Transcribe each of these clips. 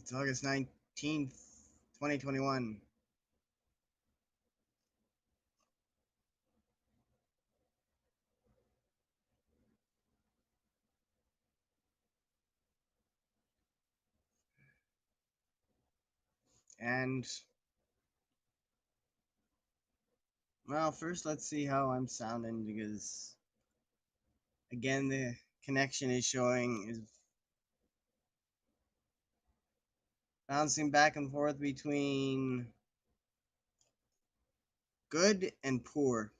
It's August 19th, 2021. And, well, first let's see how I'm sounding because, again, the connection is showing is bouncing back and forth between good and poor.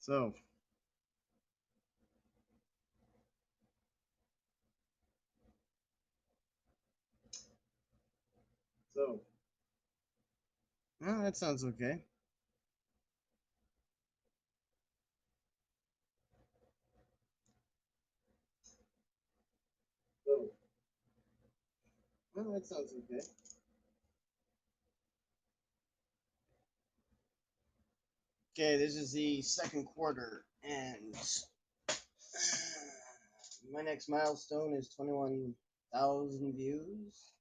So, so, well, that sounds okay. So, well, that sounds okay. Okay, this is the second quarter, and my next milestone is 21,000 views.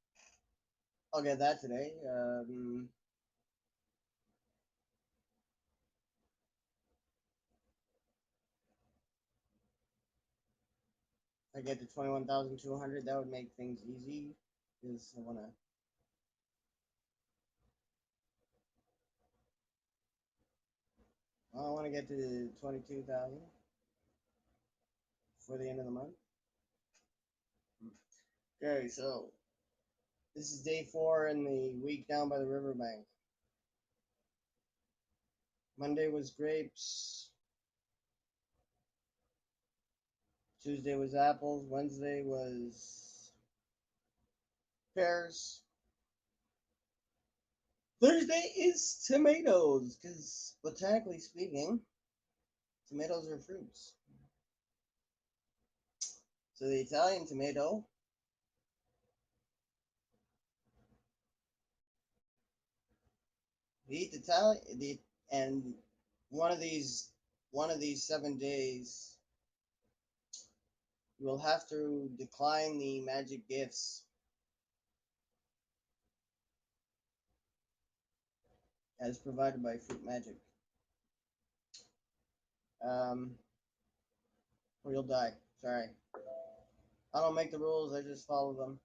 I'll get that today. If I get to 21,200, that would make things easy. Because I wanna get to 22,000 for the end of the month. Okay, so this is day 4 in the week down by the riverbank. Monday was grapes. Tuesday was apples. Wednesday was pears. Thursday is tomatoes, because botanically speaking, tomatoes are fruits. So the Italian tomato, the Italian, and one of these one of these 7 days, you will have to decline the magic gifts as provided by Fruit Magic, um, or you'll die. Sorry, I don't make the rules; I just follow them.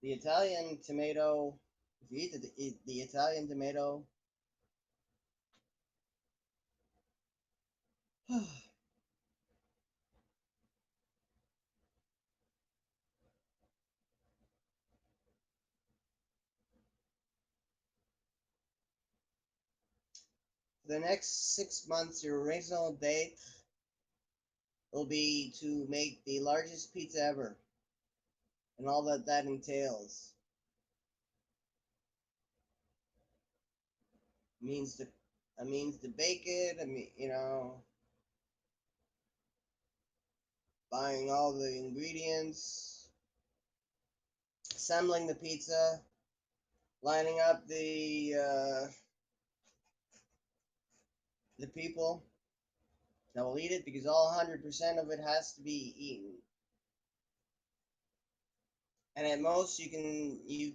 The Italian tomato. If you eat the Italian tomato, the next 6 months, your original date will be to make the largest pizza ever, and all that that entails. Means to means to bake it. I mean, buying all the ingredients, assembling the pizza, lining up the people that will eat it because all 100% of it has to be eaten. And at most, you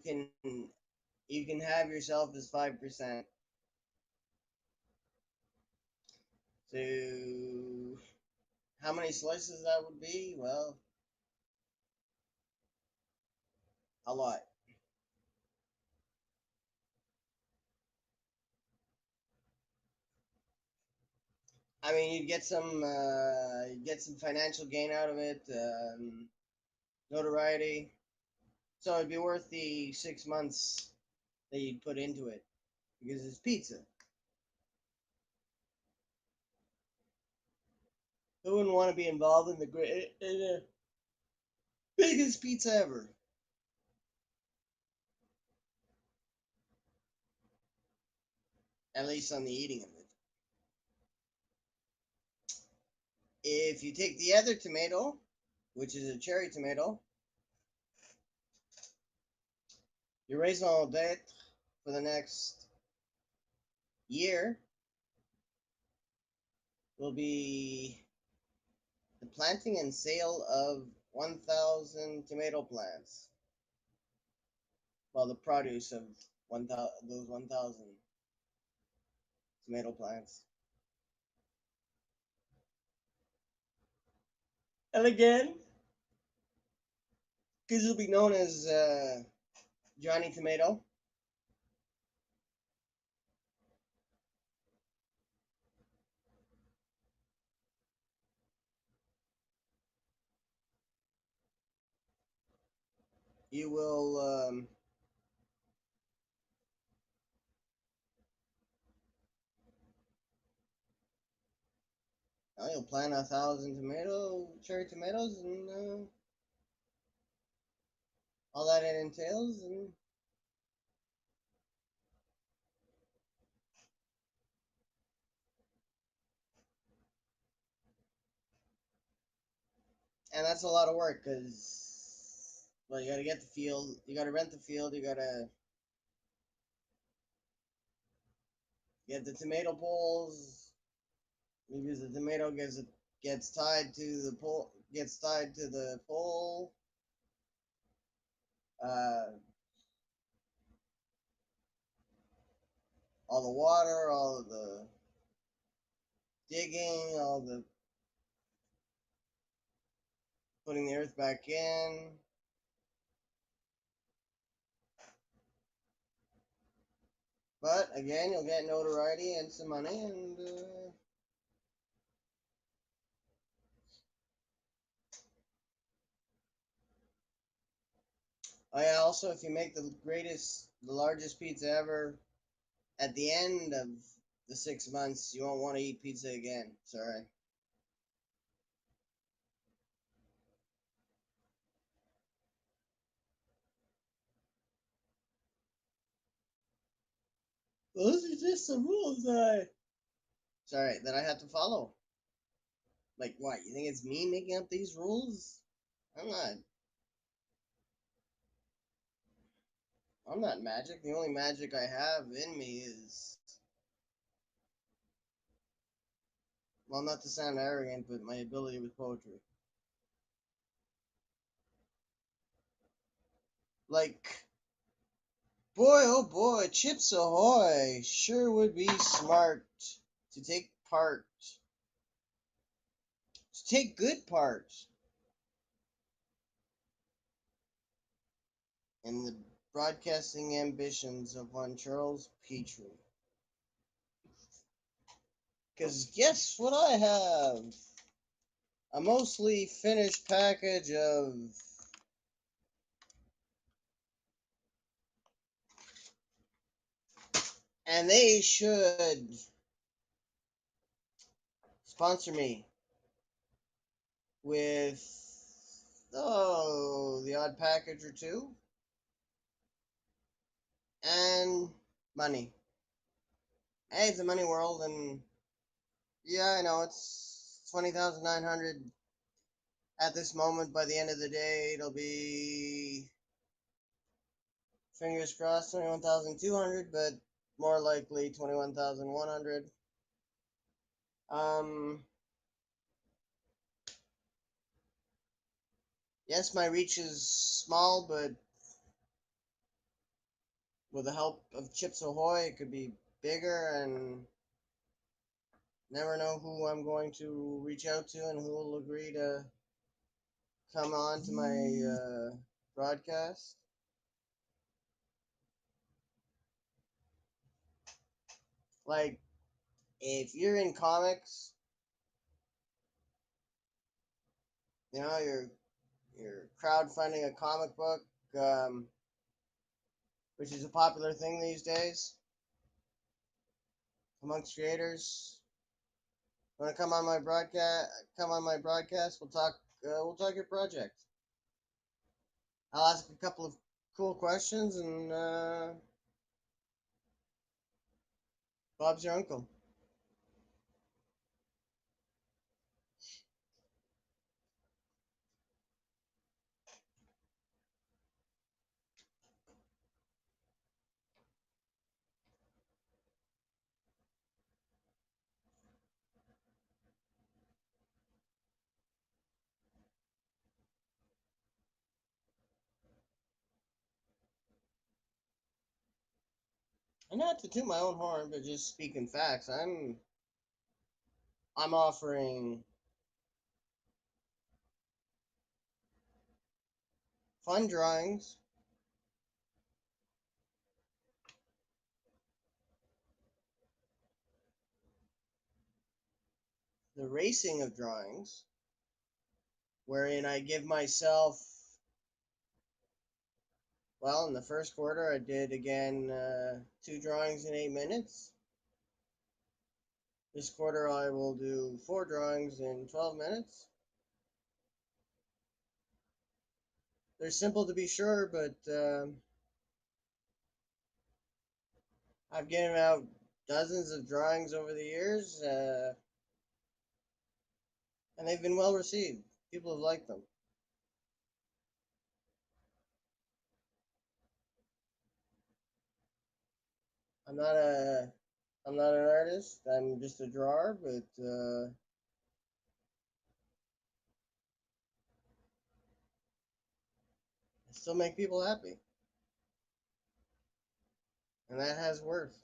can have yourself as 5%. So how many slices that would be? Well, a lot. I mean, you'd get some financial gain out of it, notoriety. So it'd be worth the 6 months that you'd put into it because it's pizza. Who wouldn't want to be involved in the biggest pizza ever? at least on the eating of it. If you take the other tomato, which is a cherry tomato, your raison d'etre for the next year will be the planting and sale of 1,000 tomato plants. Well, the produce of those 1,000 tomato plants. And again, because you'll be known as Johnny Tomato, you will you'll plant 1,000 cherry tomatoes, and all that it entails, and that's a lot of work because, well, you got to get the field, you got to rent the field, you got to get the tomato poles because the tomato gets tied to the pole. Uh, all the water, all of the digging, all the putting the earth back in. But again, you'll get notoriety and some money, and oh yeah, also if you make the largest pizza ever, at the end of the 6 months, you won't want to eat pizza again. Sorry. Those are just some rules that I have to follow. Like what? You think it's me making up these rules? I'm not. I'm not magic. The only magic I have in me is, well, not to sound arrogant, but my ability with poetry. Like, boy, oh boy, Chips Ahoy sure would be smart to take good part in the broadcasting ambitions of one Charles Petrie. Because guess what I have? A mostly finished package of and they should sponsor me with the odd package or two and money. Hey, it's a money world, and yeah, I know it's 20,900 at this moment. By the end of the day, it'll be, fingers crossed, 21,200, but more likely 21,100. Yes, my reach is small, but with the help of Chips Ahoy, it could be bigger, and never know who I'm going to reach out to and who will agree to come on to my broadcast. Like, if you're in comics, you know, you're crowdfunding a comic book, which is a popular thing these days amongst creators. Want to come on my broadcast? Come on my broadcast. We'll talk. We'll talk your project. I'll ask a couple of cool questions, and Bob's your uncle. And not to toot my own horn, but just speaking facts. I'm offering fun drawings, the racing of drawings, wherein I give myself, well, in the first quarter, I did again 2 drawings in 8 minutes. This quarter, I will do 4 drawings in 12 minutes. They're simple to be sure, but I've given out dozens of drawings over the years, and they've been well received. People have liked them. I'm not a I'm not an artist. I'm just a drawer, but I still make people happy, and that has worth.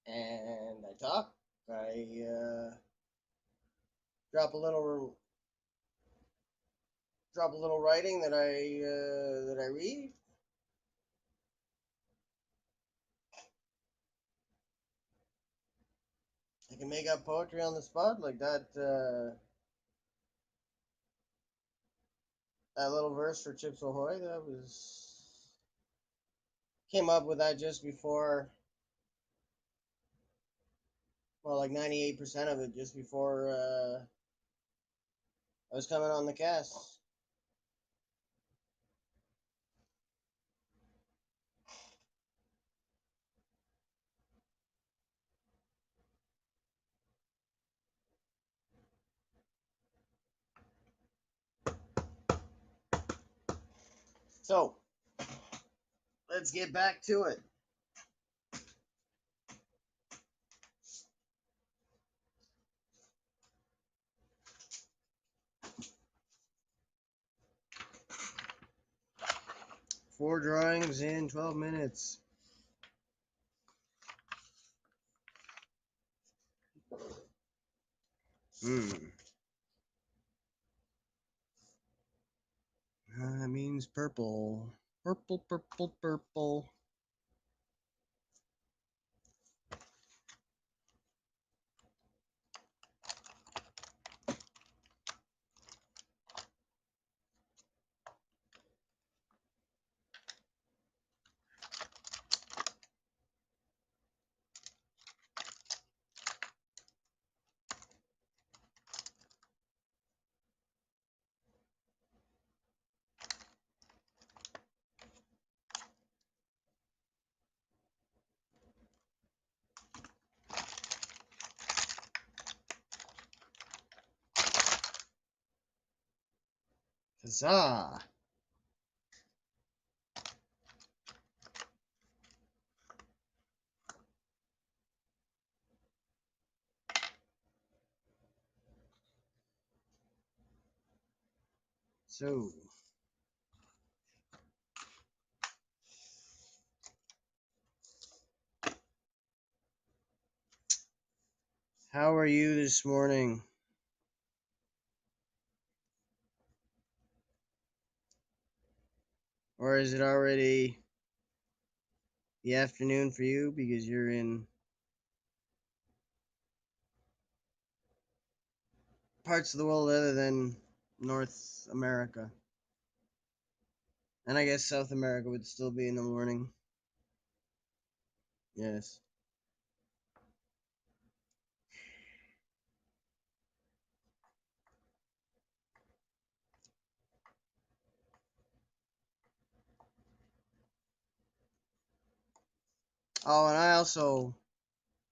And I talk. I drop a little writing that I read. I can make up poetry on the spot like that. That little verse for Chips Ahoy. That was came up with that just before. Well, like 98% of it just before I was coming on the cast. So let's get back to it. Four drawings in 12 minutes. That means purple. Purple, purple, purple. Huzzah! So, how are you this morning? Or is it already the afternoon for you because you're in parts of the world other than North America? And I guess South America would still be in the morning. Yes. Oh, and I also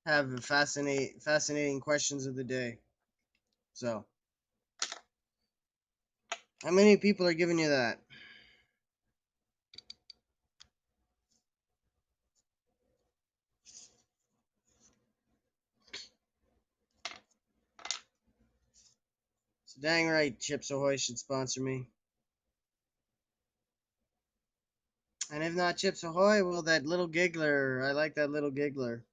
have a fascinating questions of the day. So, how many people are giving you that? So dang right, Chips Ahoy should sponsor me. And if not Chips Ahoy, well, that little giggler. I like that little giggler.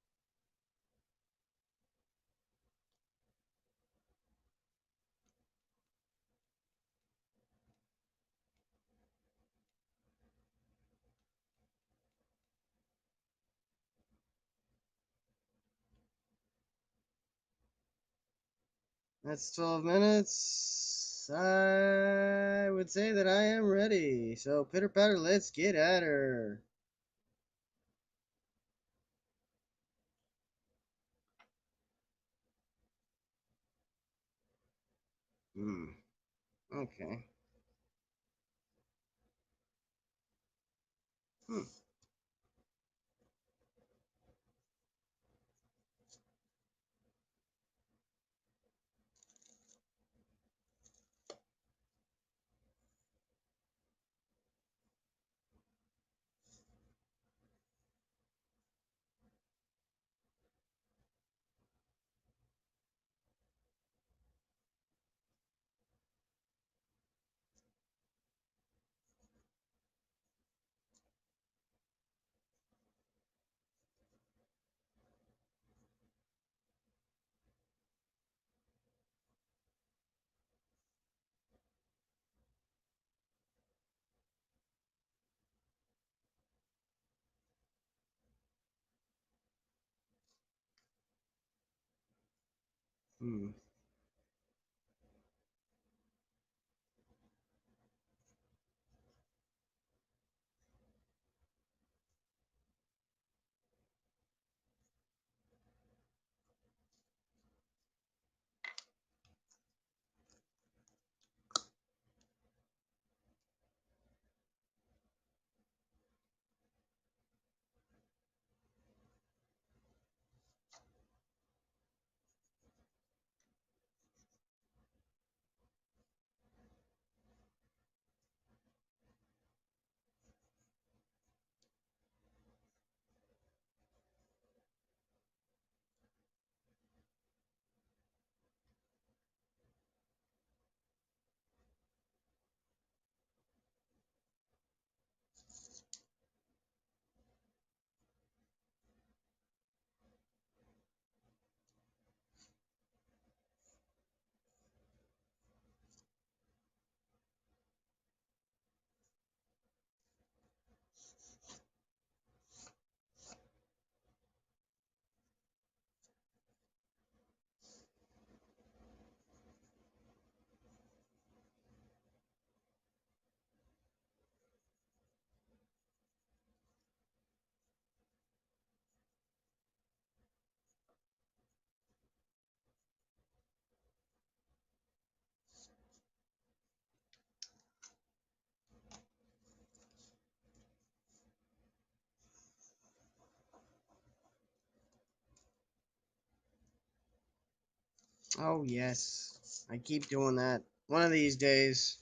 That's 12 minutes. I would say that I am ready. So, pitter patter, let's get at her. Hmm. Okay. Hmm. Hmm. Oh, yes. I keep doing that. One of these days.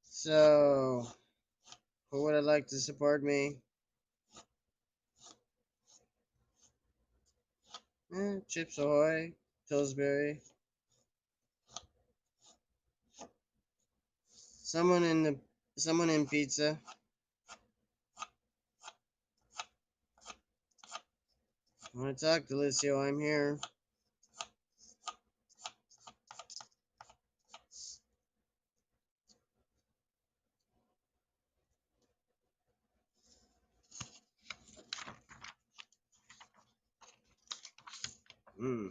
So, who would like to support me? Chips Ahoy, Pillsbury. Someone in the someone in pizza. Want to talk, Delicio? I'm here. Hmm.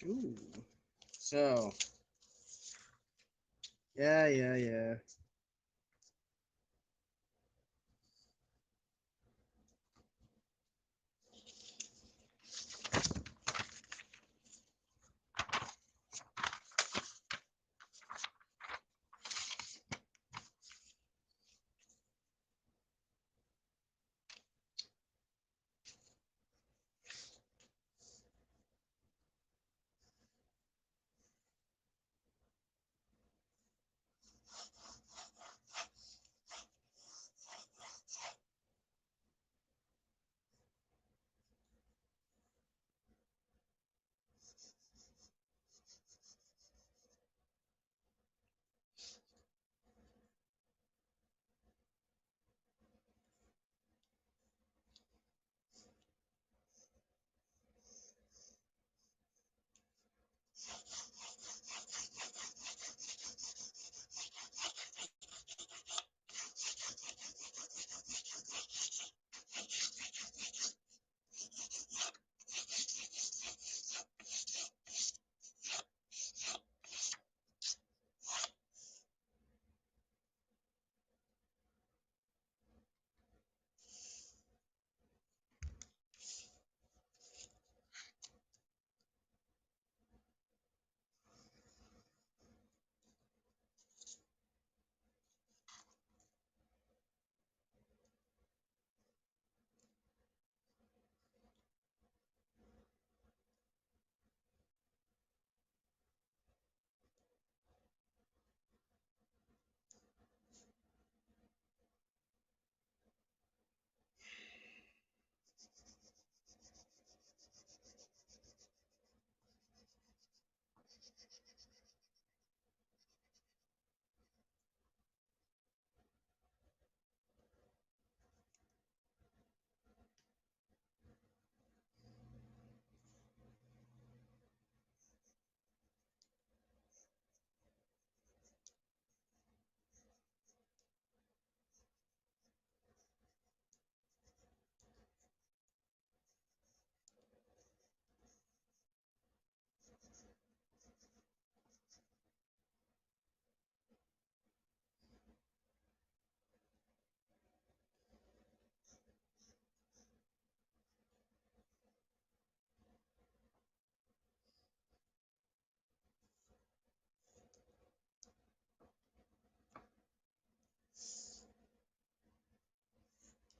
Ooh. So, yeah.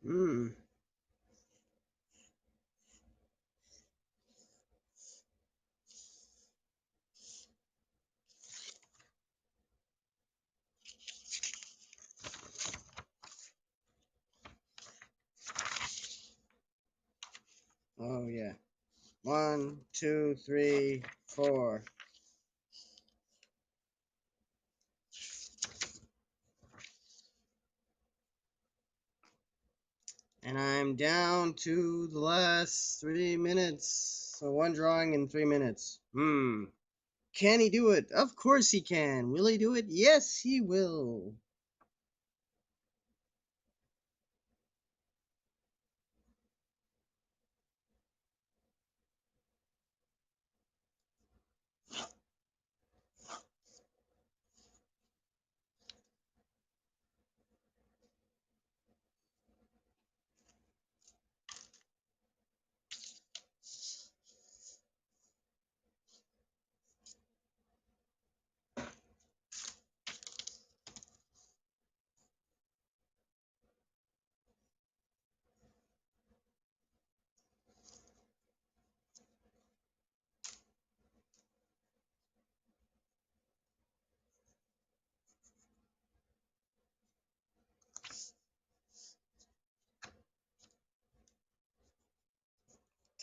Hmm. Oh, yeah. 1, 2, 3, 4. And I'm down to the last 3 minutes. So one drawing in 3 minutes. Hmm. Can he do it? Of course he can. Will he do it? Yes, he will.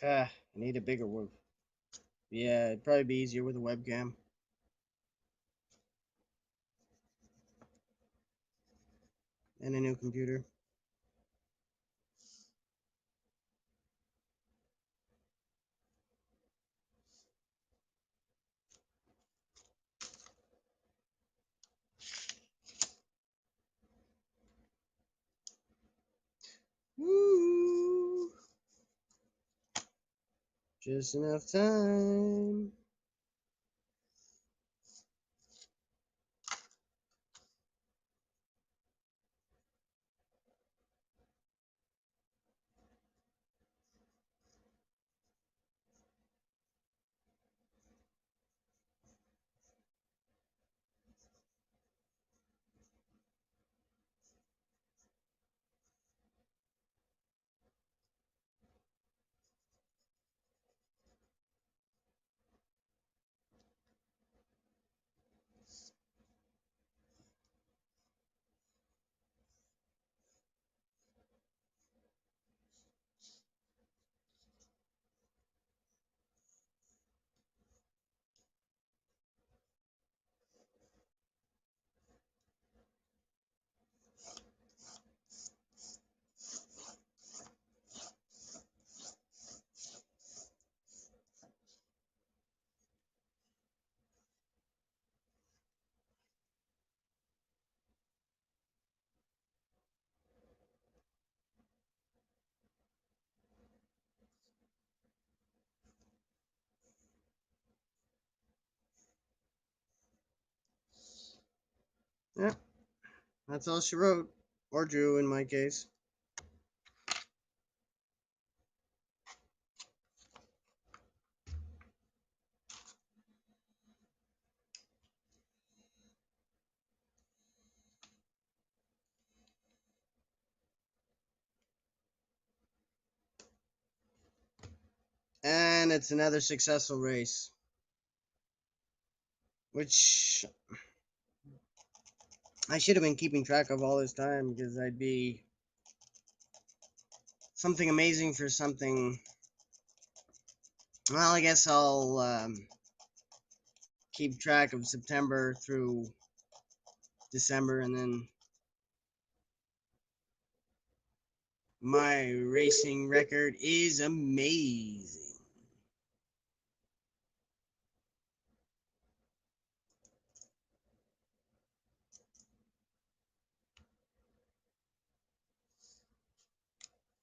I need a bigger one. Yeah, it'd probably be easier with a webcam and a new computer. Woo! Just enough time. Yeah, that's all she wrote. Or drew in my case. And it's another successful race. Which I should have been keeping track of all this time because I'd be something amazing for something. Well, I guess I'll keep track of September through December, and then my racing record is amazing.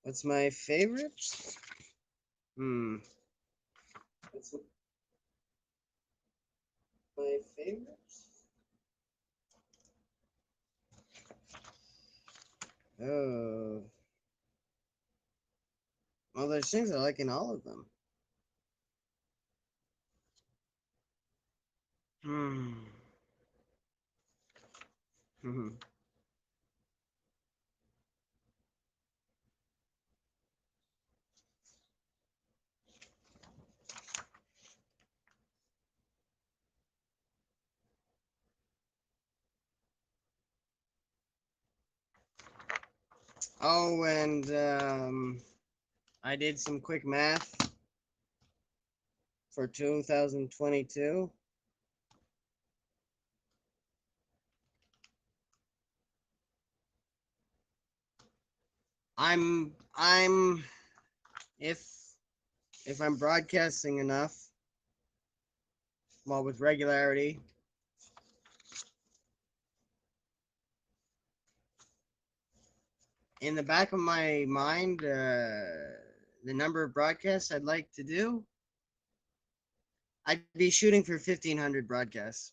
What's my favorite? Hmm. What's my favorite? Oh. Well, there's things I like in all of them. Hmm. Oh, and I did some quick math for 2022. I'm if I'm broadcasting enough, well, with regularity. In the back of my mind, the number of broadcasts I'd like to do, I'd be shooting for 1,500 broadcasts.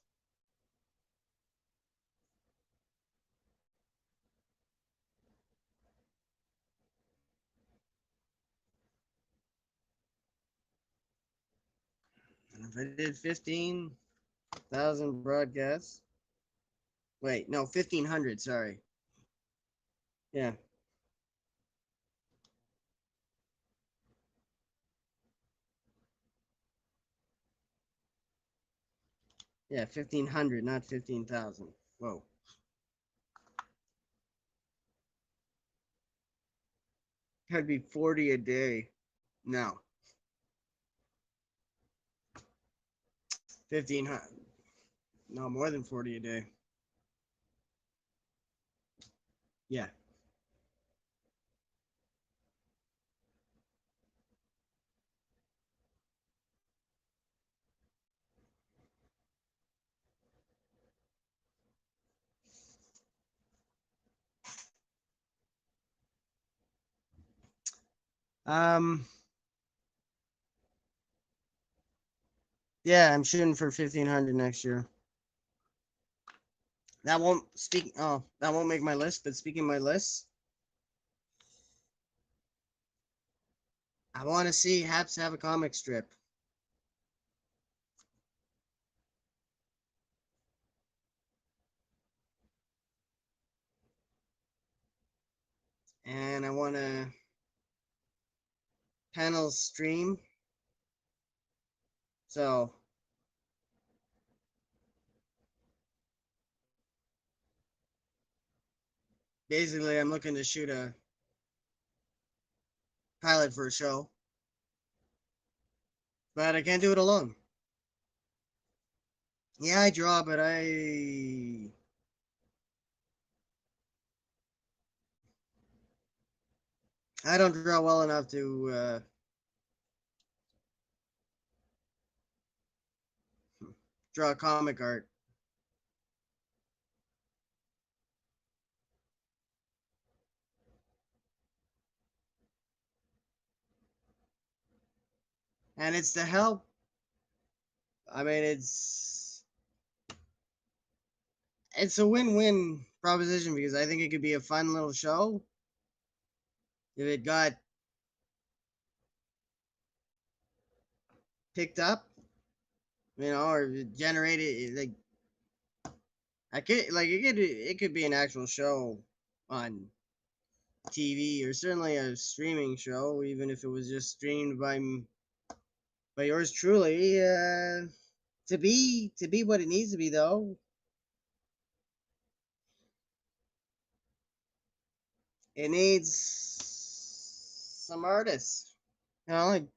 And if I did 15,000 broadcasts, wait, no, 1,500, sorry. Yeah, yeah, 1,500, not 15,000. Whoa. That'd be 40 a day. No, 1,500. No, more than 40 a day. Yeah. Um, yeah, I'm shooting for 1,500 next year. That won't make my list, but speaking of my list, I want to see Haps have a comic strip. And I want to panel stream. So basically, I'm looking to shoot a pilot for a show, but I can't do it alone. Yeah, I draw, but I don't draw well enough to draw comic art. And it's to help. I mean, it's a win-win proposition because I think it could be a fun little show if it got picked up, or generated. Like I could, like it could be an actual show on TV or certainly a streaming show, even if it was just streamed by yours truly. To be what it needs to be, though, it needs some artists. Like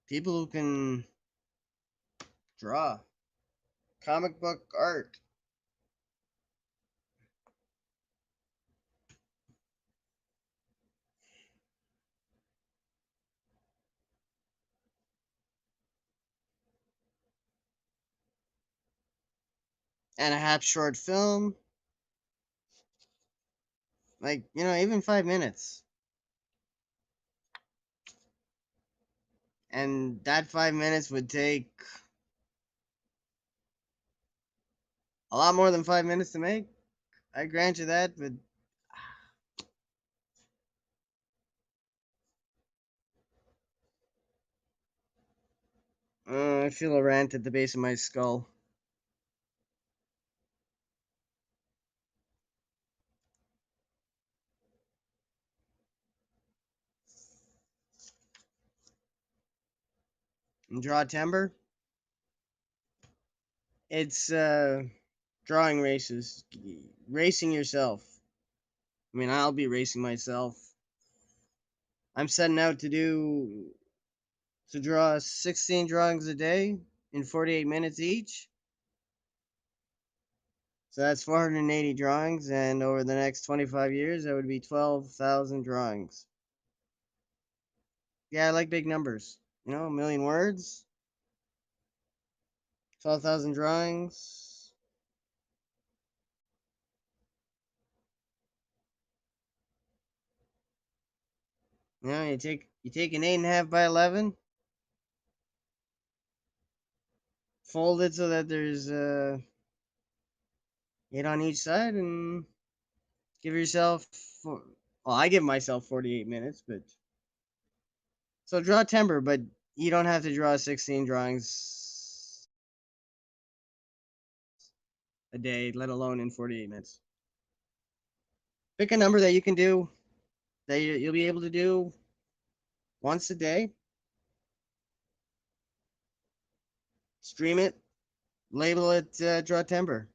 people who can draw comic book art and a half short film, like even 5 minutes, and that 5 minutes would take a lot more than 5 minutes to make. I grant you that, but I feel a rant at the base of my skull. And draw timber. It's drawing races, racing yourself. I mean, I'll be racing myself. I'm setting out to draw 16 drawings a day in 48 minutes each. So that's 480 drawings, and over the next 25 years, that would be 12,000 drawings. Yeah, I like big numbers. A million words, 12,000 drawings. You take an 8.5 by 11, fold it so that there's 8 on each side, and give yourself. Well, I give myself 48 minutes, but so draw timber, but you don't have to draw 16 drawings a day, let alone in 48 minutes. Pick a number that you can do, that you'll be able to do once a day. Stream it, label it draw timber.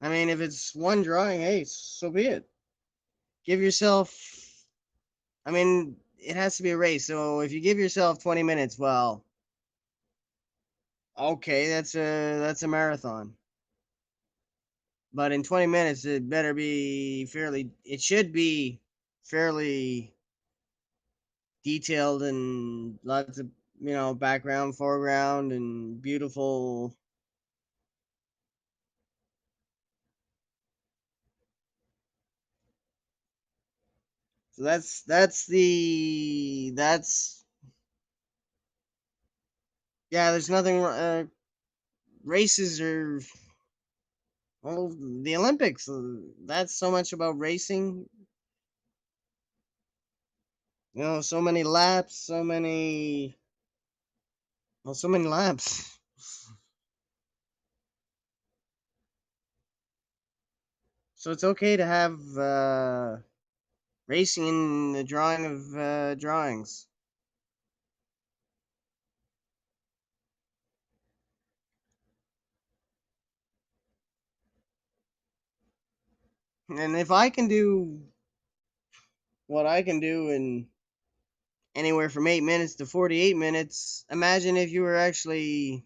I mean, if it's one drawing, hey, so be it. Give yourself. I mean, it has to be a race. So if you give yourself 20 minutes, well, okay, that's a marathon. But in 20 minutes, it better be fairly. It should be fairly detailed and lots of background, foreground, and beautiful. So that's yeah. There's nothing. Races are, well, the Olympics. That's so much about racing. So many laps, so many laps. So it's okay to have racing in the drawing of drawings. And if I can do what I can do in anywhere from 8 minutes to 48 minutes, imagine if you were actually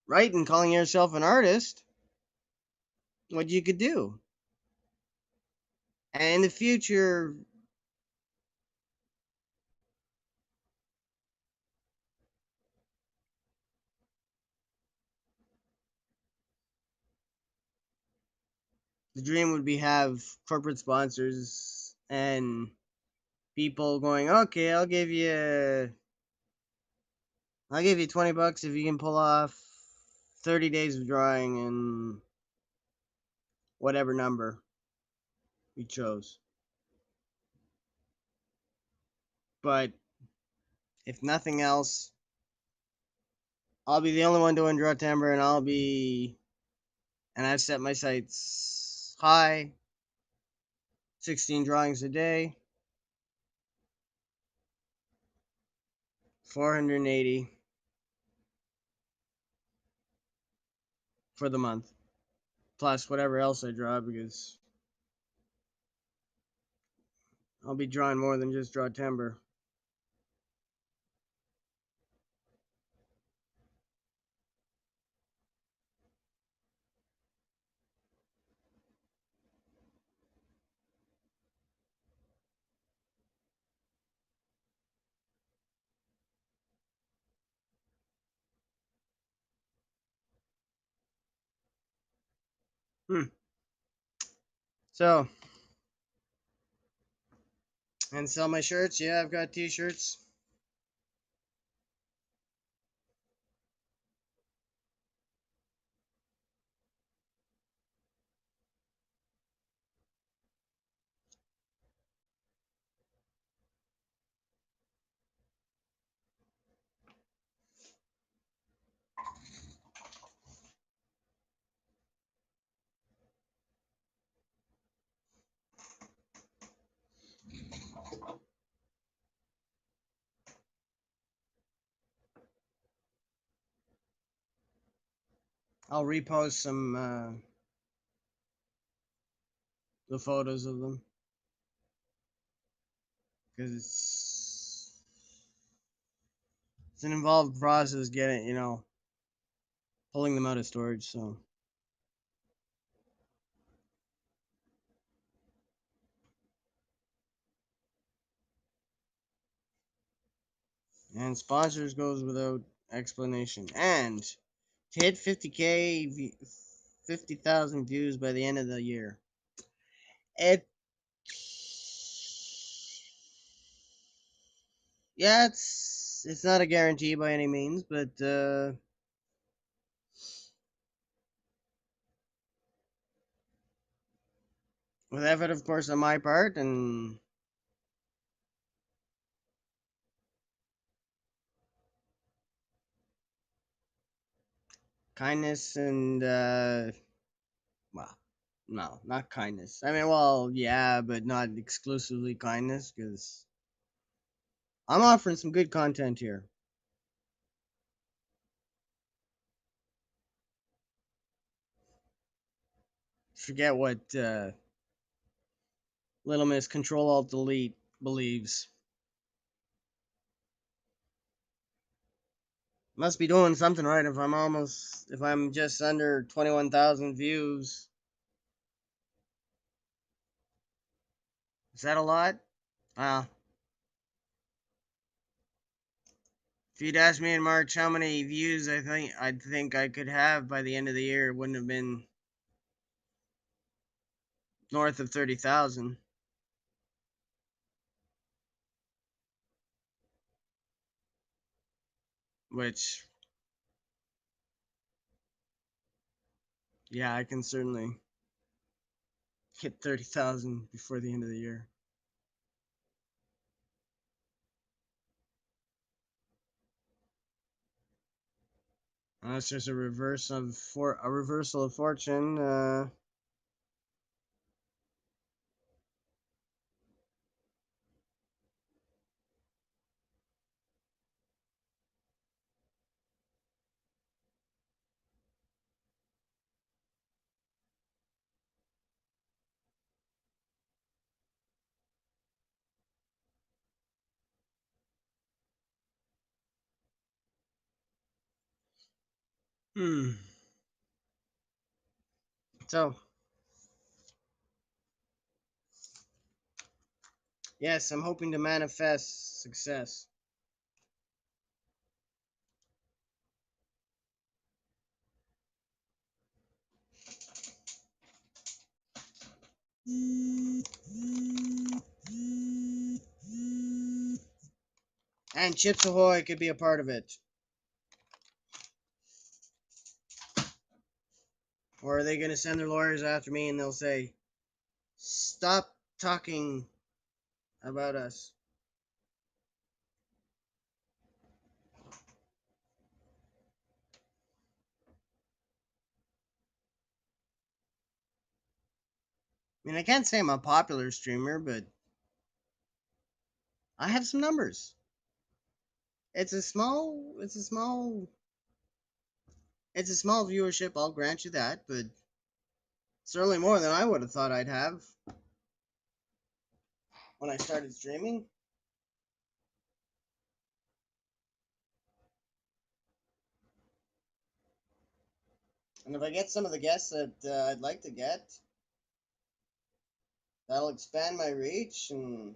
writing, calling yourself an artist, what you could do. And in the future, the dream would be have corporate sponsors and people going, okay, I'll give you $20 if you can pull off 30 days of drawing and whatever number we chose. But if nothing else, I'll be the only one doing draw timber, and I've set my sights high, 16 drawings a day, 480 for the month, plus whatever else I draw, because I'll be drawing more than just draw timber. Hmm. So, and sell my shirts. Yeah, I've got t-shirts. I'll repost some the photos of them, because it's an involved process getting pulling them out of storage. So And sponsors goes without explanation. And to hit 50K, 50,000 views by the end of the year. It, yeah, it's not a guarantee by any means, but with effort, of course, on my part, and kindness, and well, no, not kindness. I mean, well, yeah, but not exclusively kindness, because I'm offering some good content here. Forget what Little Miss Control Alt Delete believes. Must be doing something right if I'm just under 21,000 views. Is that a lot? Well, if you'd asked me in March how many views I'd think I could have by the end of the year, it wouldn't have been north of 30,000. Which, yeah, I can certainly hit 30,000 before the end of the year. Unless there's a reversal of fortune. Hmm. So, yes, I'm hoping to manifest success. And Chips Ahoy could be a part of it. Or are they going to send their lawyers after me and they'll say, stop talking about us? I mean, I can't say I'm a popular streamer, but I have some numbers. It's a small viewership, I'll grant you that, but certainly more than I would have thought I'd have when I started streaming. And if I get some of the guests that I'd like to get, that'll expand my reach and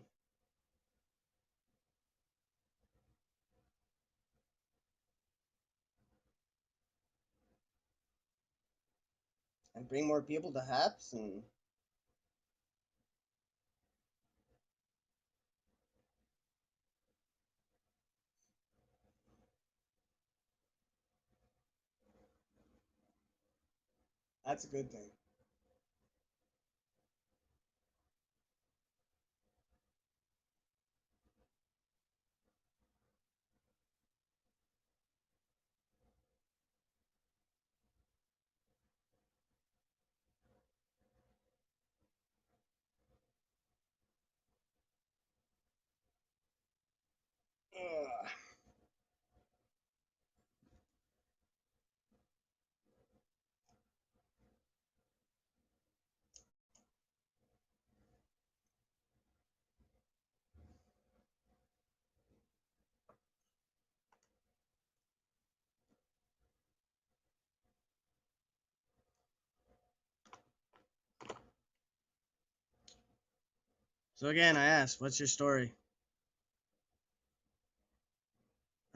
bring more people to Haps. And that's a good thing. Ugh. So again, I asked, what's your story?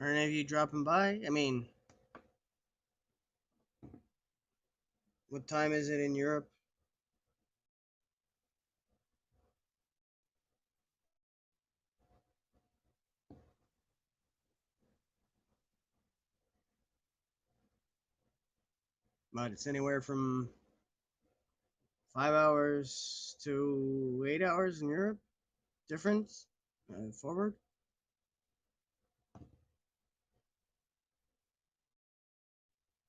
Are any of you dropping by? I mean, what time is it in Europe? But it's anywhere from 5 hours to 8 hours in Europe. Difference forward.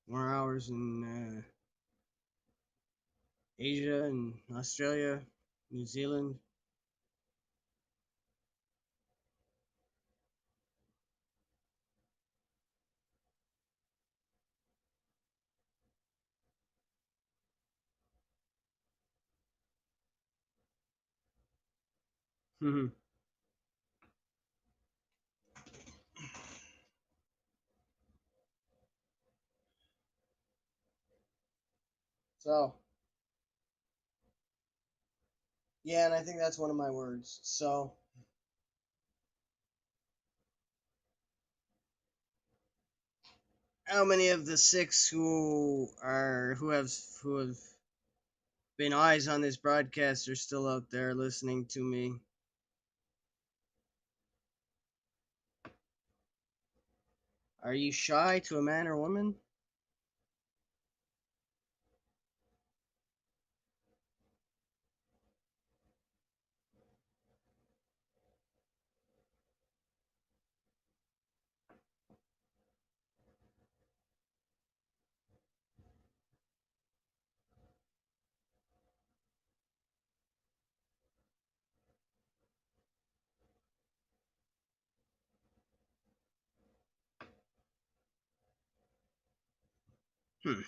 More hours in Asia and Australia, New Zealand. So, yeah, and I think that's one of my words. So, how many of the six who have been eyes on this broadcast are still out there listening to me? Are you shy to a man or woman? Hmm.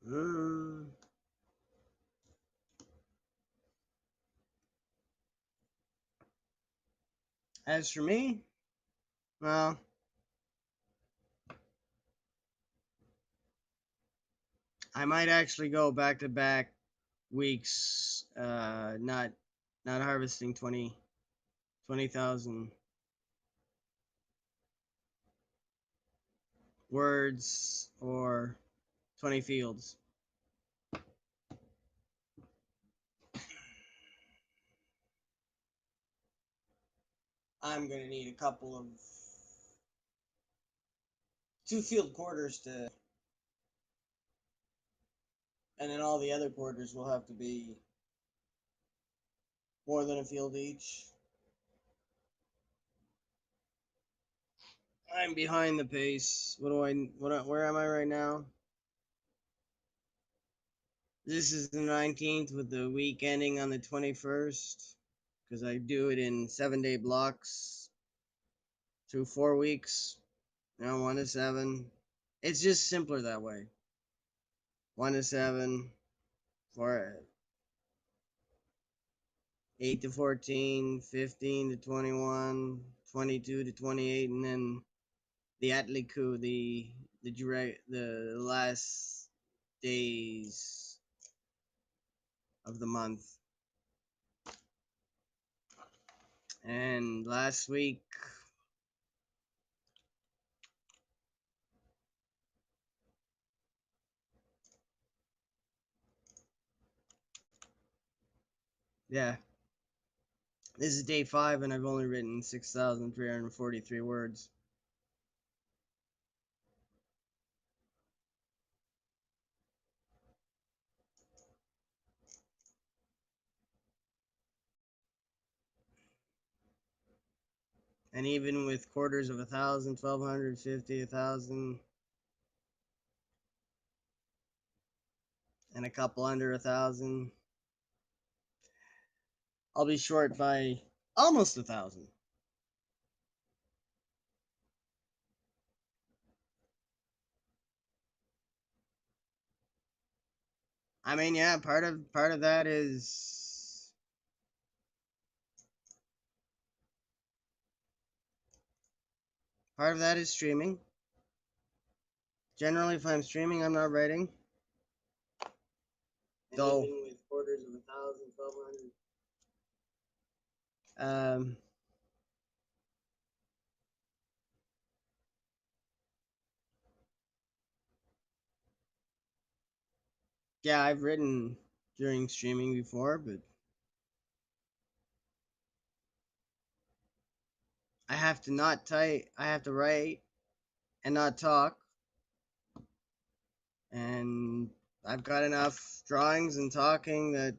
Mm. As for me, well, I might actually go back to back weeks, not harvesting 20,000 words or 20 fields. I'm gonna need a couple of 2 field quarters to, and then all the other quarters will have to be more than a field each. I'm behind the pace. Where am I right now? This is the 19th with the week ending on the 21st because I do it in 7-day blocks through 4 weeks. 1 to 7. It's just simpler that way. 1 to 7, 4, 8 to 14, 15 to 21, 22 to 28, and then the Atliku, the last days of the month. And last week, yeah, this is day 5, and I've only written 6,343 words. And even with quarters of 1,000, 1,250, 1,000, and a couple under 1,000, I'll be short by almost 1,000. I mean, yeah, part of that is streaming. Generally, if I'm streaming, I'm not writing. And so, even with quarters of 1,000, 1,200. Um, yeah, I've written during streaming before, but I have to not type. I have to write and not talk, and I've got enough drawings and talking that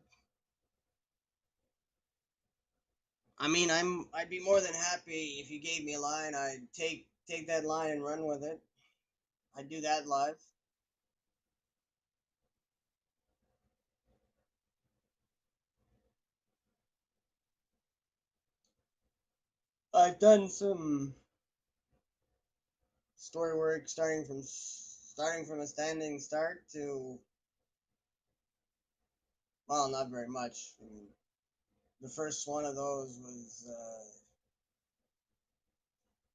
I mean, I'd be more than happy if you gave me a line. I'd take that line and run with it. I'd do that live. I've done some story work starting from a standing start to well, not very much. I mean, the first one of those was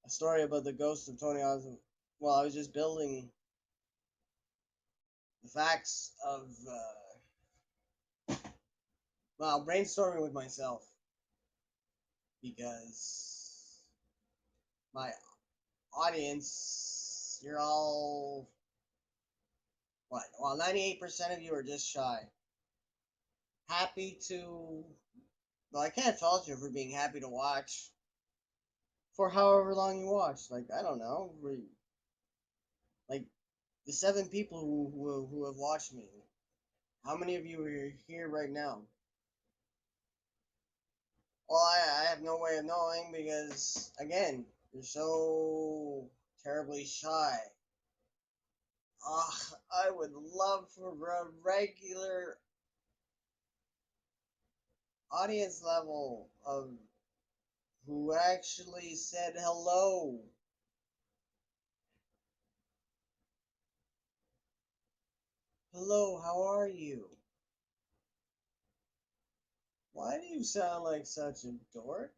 a story about the ghost of Tony Osmond. Well, I was just building the facts of well, brainstorming with myself because my audience, you're all what? Well, 98% of you are just shy. Happy to. Well, I can't fault you for being happy to watch for however long you watch. Like I don't know, like the 7 people who have watched me. How many of you are here right now? Well, I have no way of knowing because again, you're so terribly shy. Ah, I would love for a regular audience level of who actually said hello. Hello, how are you? Why do you sound like such a dork?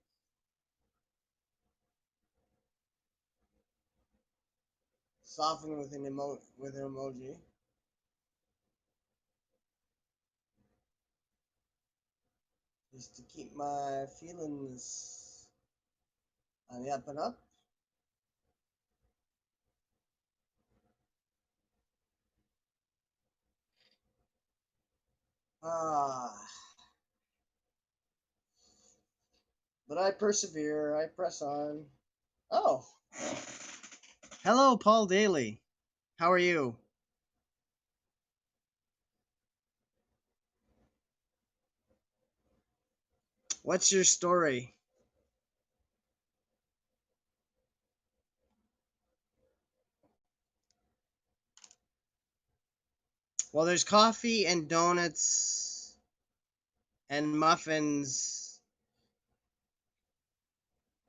Soften with with an emoji. Just to keep my feelings on the up and up. Ah, but I persevere, I press on. Oh, hello, Paul Daly. How are you? What's your story? Well, there's coffee and donuts and muffins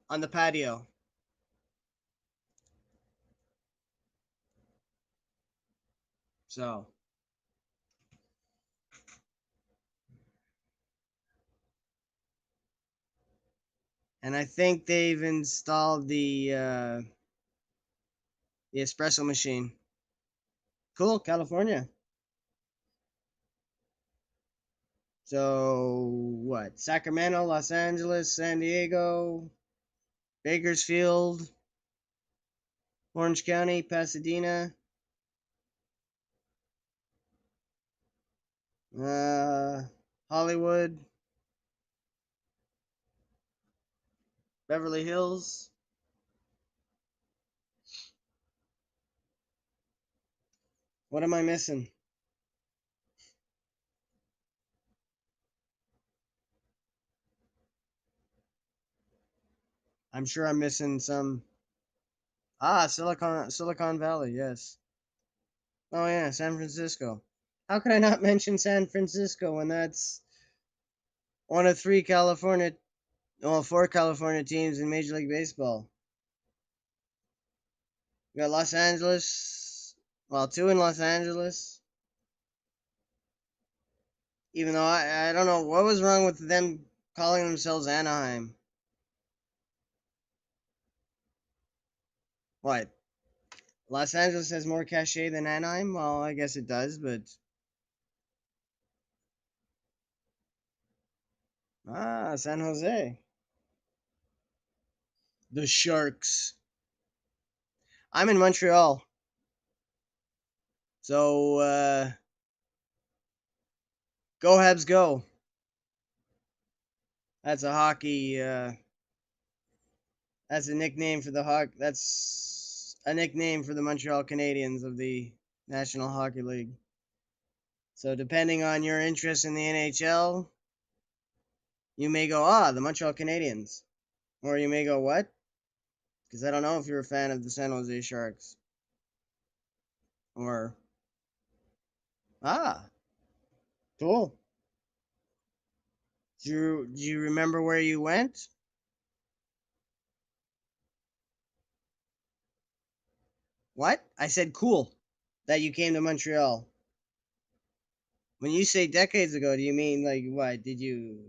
on the patio. So, and I think they've installed the espresso machine. Cool, California. So what? Sacramento, Los Angeles, San Diego, Bakersfield, Orange County, Pasadena, uh, Hollywood, Beverly Hills. What am I missing? I'm sure I'm missing some. Ah, Silicon Valley. Yes. Oh yeah, San Francisco. How could I not mention San Francisco when that's one of four California teams in Major League Baseball? We got Los Angeles. Well, two in Los Angeles. Even though I don't know what was wrong with them calling themselves Anaheim. What? Los Angeles has more cachet than Anaheim? Well, I guess it does, but San Jose. The Sharks. I'm in Montreal. So, go Habs go. That's a hockey, that's a nickname for the that's a nickname for the Montreal Canadiens of the National Hockey League. So depending on your interest in the NHL, you may go, the Montreal Canadiens. Or you may go, what? Because I don't know if you're a fan of the San Jose Sharks. Or, ah, cool. Do you remember where you went? What? I said cool that you came to Montreal. When you say decades ago, do you mean like what? Did you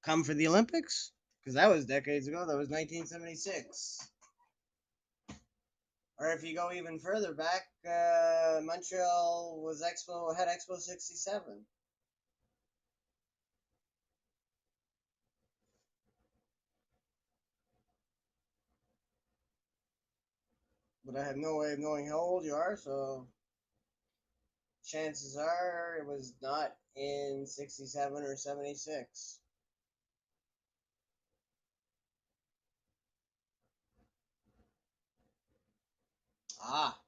come for the Olympics? Because that was decades ago. That was 1976. Or if you go even further back, Montreal was had Expo 67. But I have no way of knowing how old you are, so chances are it was not in 67 or 76. Ah,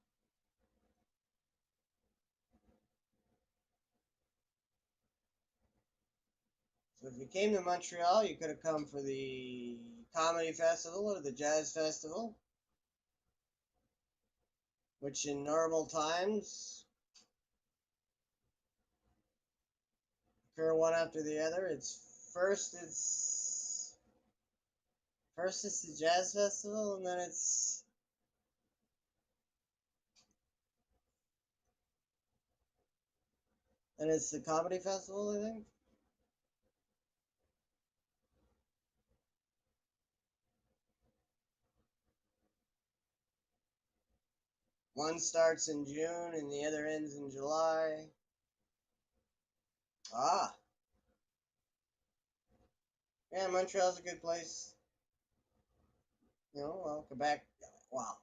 so if you came to Montreal, you could have come for the comedy festival or the jazz festival, which in normal times occur one after the other. First it's first it's the jazz festival, and then it's the comedy festival, I think. One starts in June and the other ends in July. Ah, yeah, Montreal's a good place. Well, Quebec, wow.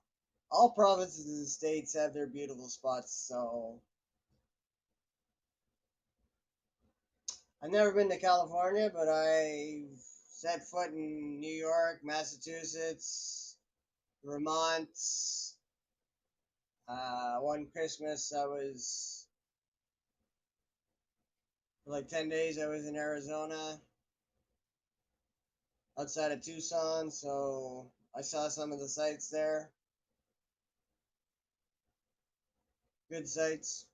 All provinces of the states have their beautiful spots, so I've never been to California, but I've set foot in New York, Massachusetts, Vermont. One Christmas, for like 10 days, I was in Arizona outside of Tucson, so I saw some of the sights there. Good sights.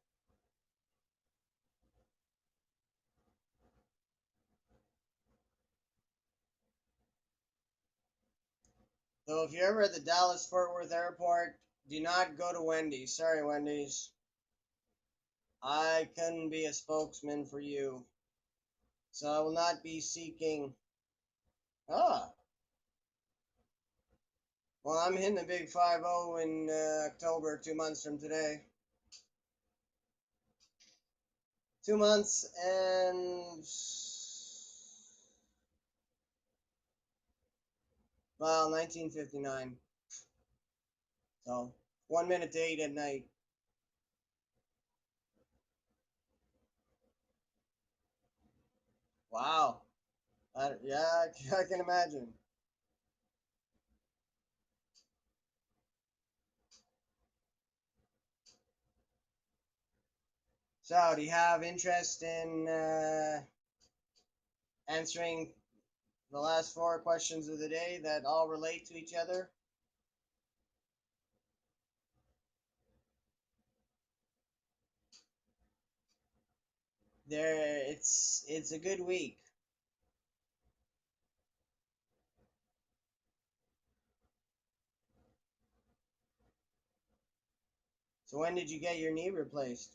So if you're ever at the Dallas Fort Worth airport, do not go to Wendy's. Sorry, Wendy's. I couldn't be a spokesman for you. So I will not be seeking. Ah, well, I'm hitting the big 5-0 in October, 2 months from today. 2 months and, well, 1959. So 1 minute to 8 at night. Wow. Yeah, I can imagine. So, do you have interest in answering the last four questions of the day that all relate to each other? It's a good week. So when did you get your knee replaced?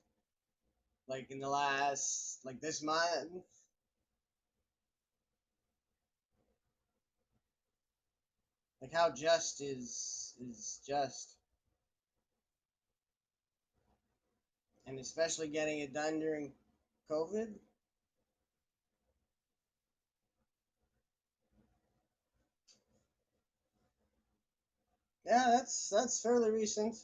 Like in the last, like this month? Like how just is just, and especially getting it done during COVID. Yeah, that's fairly recent.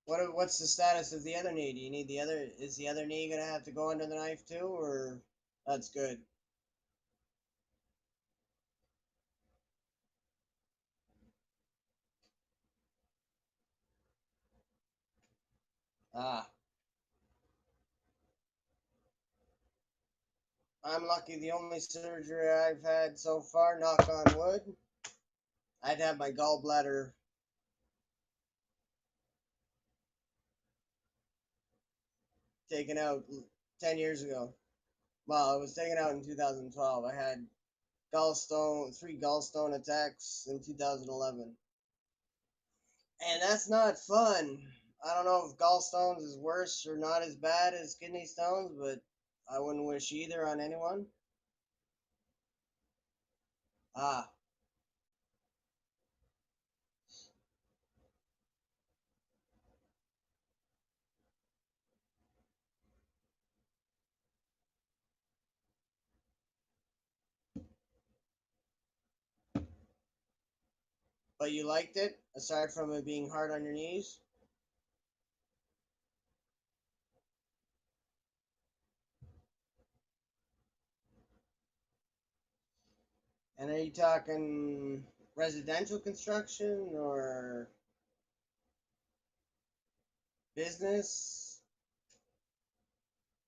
What's the status of the other knee? Do you need the other? Is the other knee gonna have to go under the knife too, or that's good? Ah, I'm lucky. The only surgery I've had so far, knock on wood, I'd have my gallbladder taken out 10 years ago. Well, it was taken out in 2012. I had three gallstone attacks in 2011, and that's not fun. I don't know if gallstones is worse or not as bad as kidney stones, but I wouldn't wish either on anyone. Ah, but you liked it aside from it being hard on your knees. And are you talking residential construction or business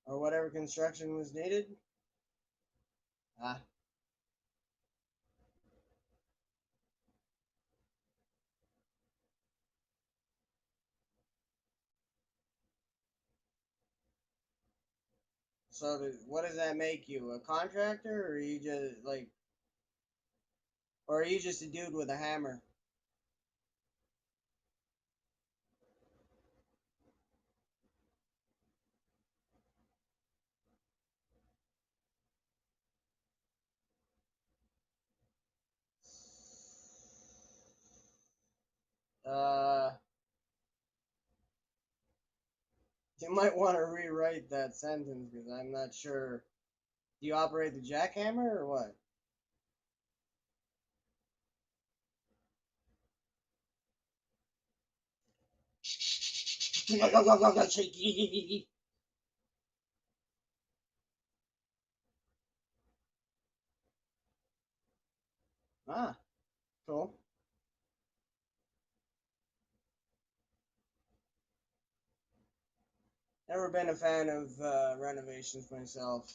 or whatever construction was needed? Ah, so what does that make you? A contractor, or are you just like, or are you just a dude with a hammer? Uh, you might want to rewrite that sentence because I'm not sure. Do you operate the jackhammer or what? Ah, cool. Never been a fan of renovations myself.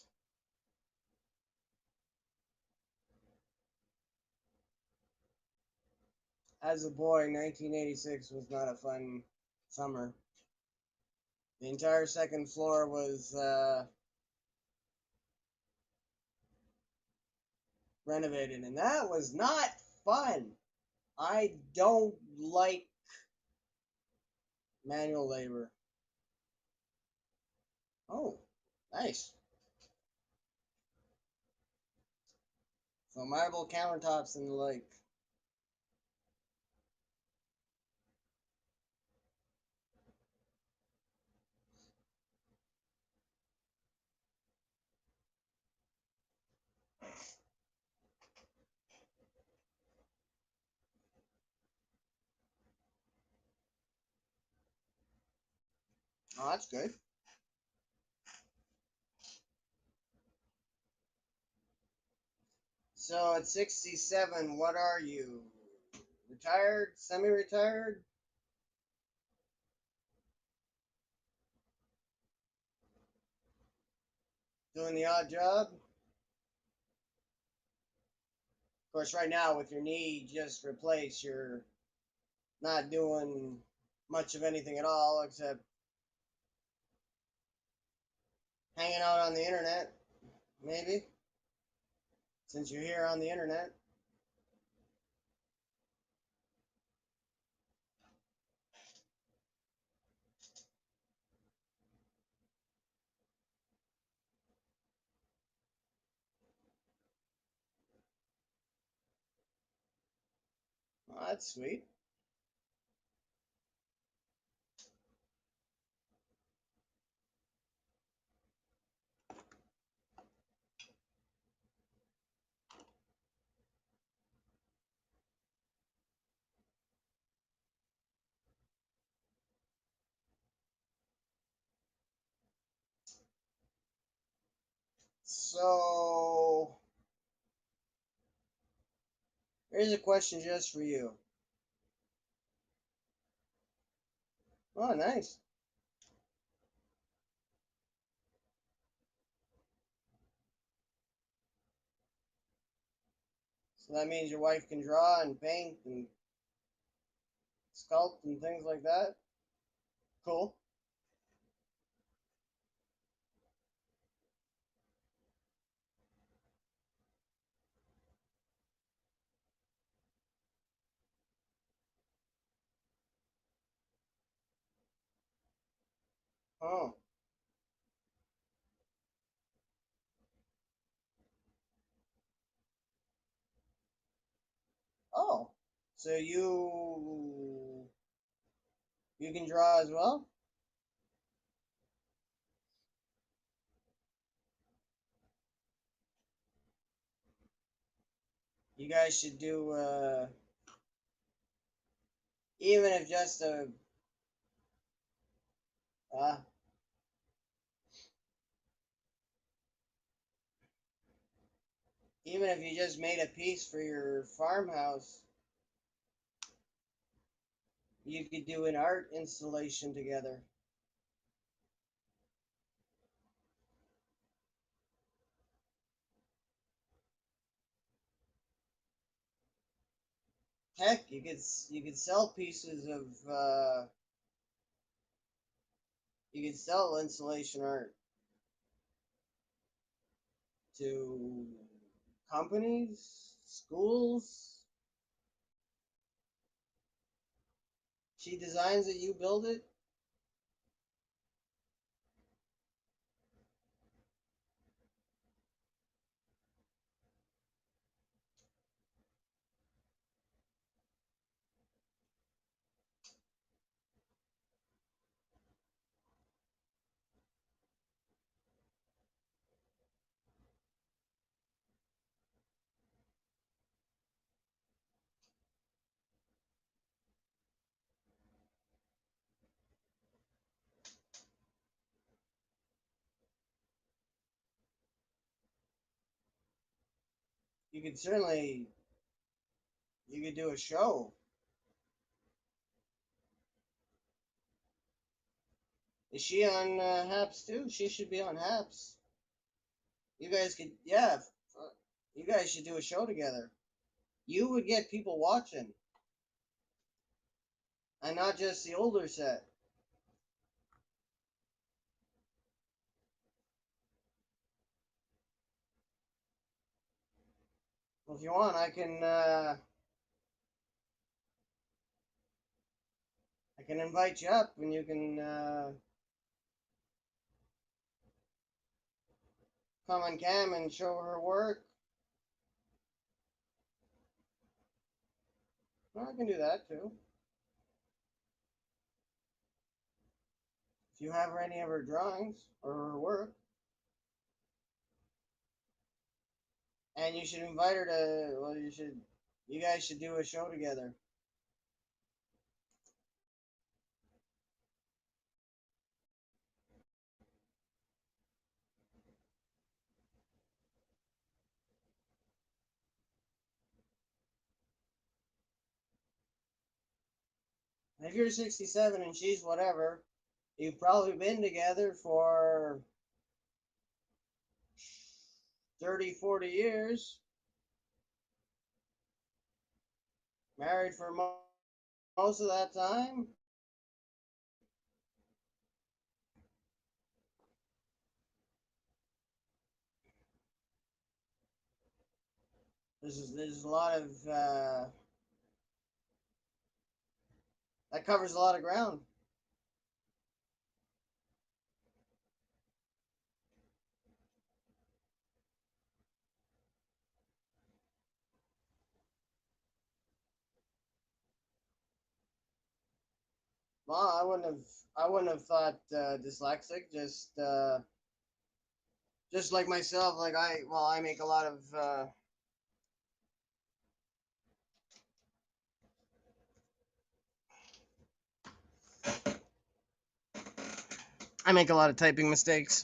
As a boy, 1986 was not a fun summer. The entire second floor was renovated, and that was not fun. I don't like manual labor. Oh, nice. So marble countertops and the like. Oh, that's good. So at 67, what are you? Retired? Semi-retired? Doing the odd job? Of course, right now with your knee just replaced, you're not doing much of anything at all except hanging out on the internet, maybe, since you're here on the internet. Oh, that's sweet. So here's a question just for you. Oh, nice. So that means your wife can draw and paint and sculpt and things like that. Cool. Oh. Oh. So you can draw as well? You guys should do even if just a uh, even if you just made a piece for your farmhouse, you could do an art installation together. Heck, you could sell pieces of you could sell installation art to companies, schools. She designs it, you build it. You could certainly you could do a show. Is she on Haps too? She should be on Haps. You guys could, yeah. You guys should do a show together. You would get people watching, and not just the older set. Well, if you want, I can invite you up, and you can come on cam and show her work. Well, I can do that too. If you have any of her drawings or her work, and you should invite her to. Well, you guys should do a show together. If you're 67 and she's whatever, you've probably been together for 30, 40 years, married for most of that time. There's a lot of that covers a lot of ground. Well, I wouldn't have thought dyslexic. Just like myself. Like I make a lot of I make a lot of typing mistakes.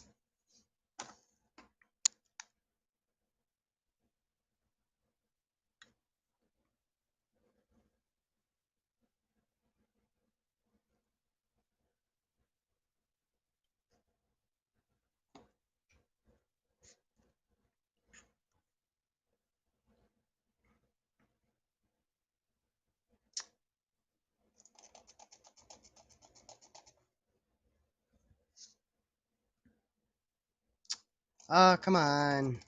Ah, come on.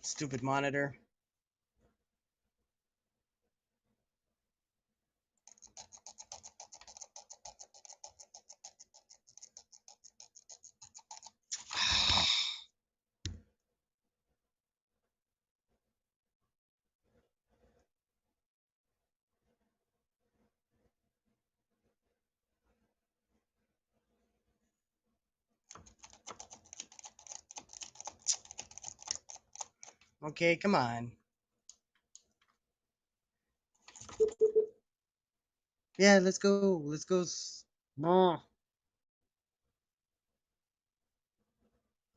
Stupid monitor. Okay, come on. Yeah, let's go. Let's go. No.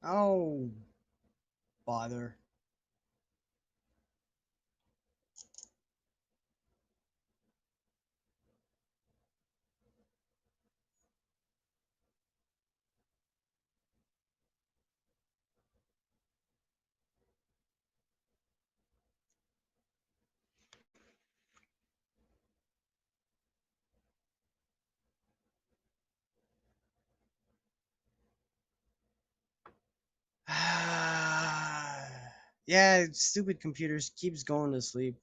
Oh, bother. Yeah, stupid computers keeps going to sleep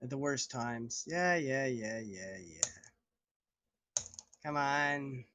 at the worst times. Yeah. Come on.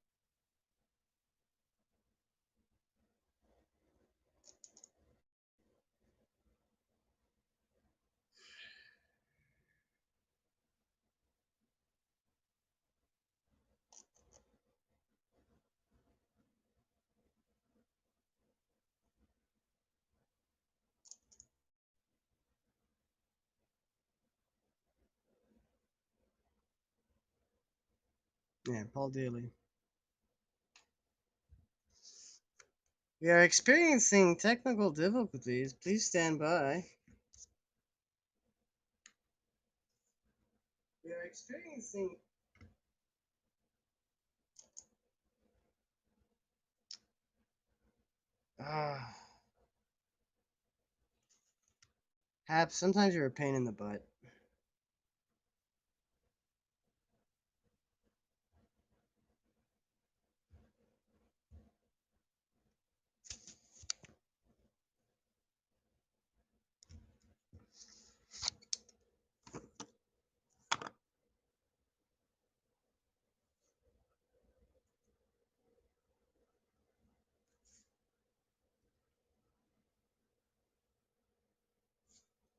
Yeah, Paul Daly. We are experiencing technical difficulties. Please stand by. We are experiencing. Ah, Hap, sometimes you're a pain in the butt.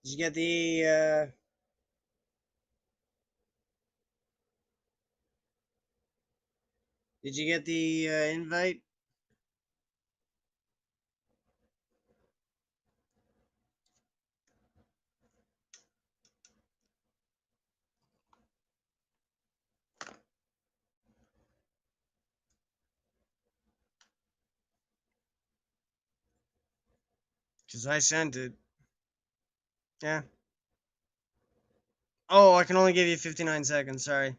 Did you get the invite? Because I sent it. Yeah. Oh, I can only give you 59 seconds. Sorry.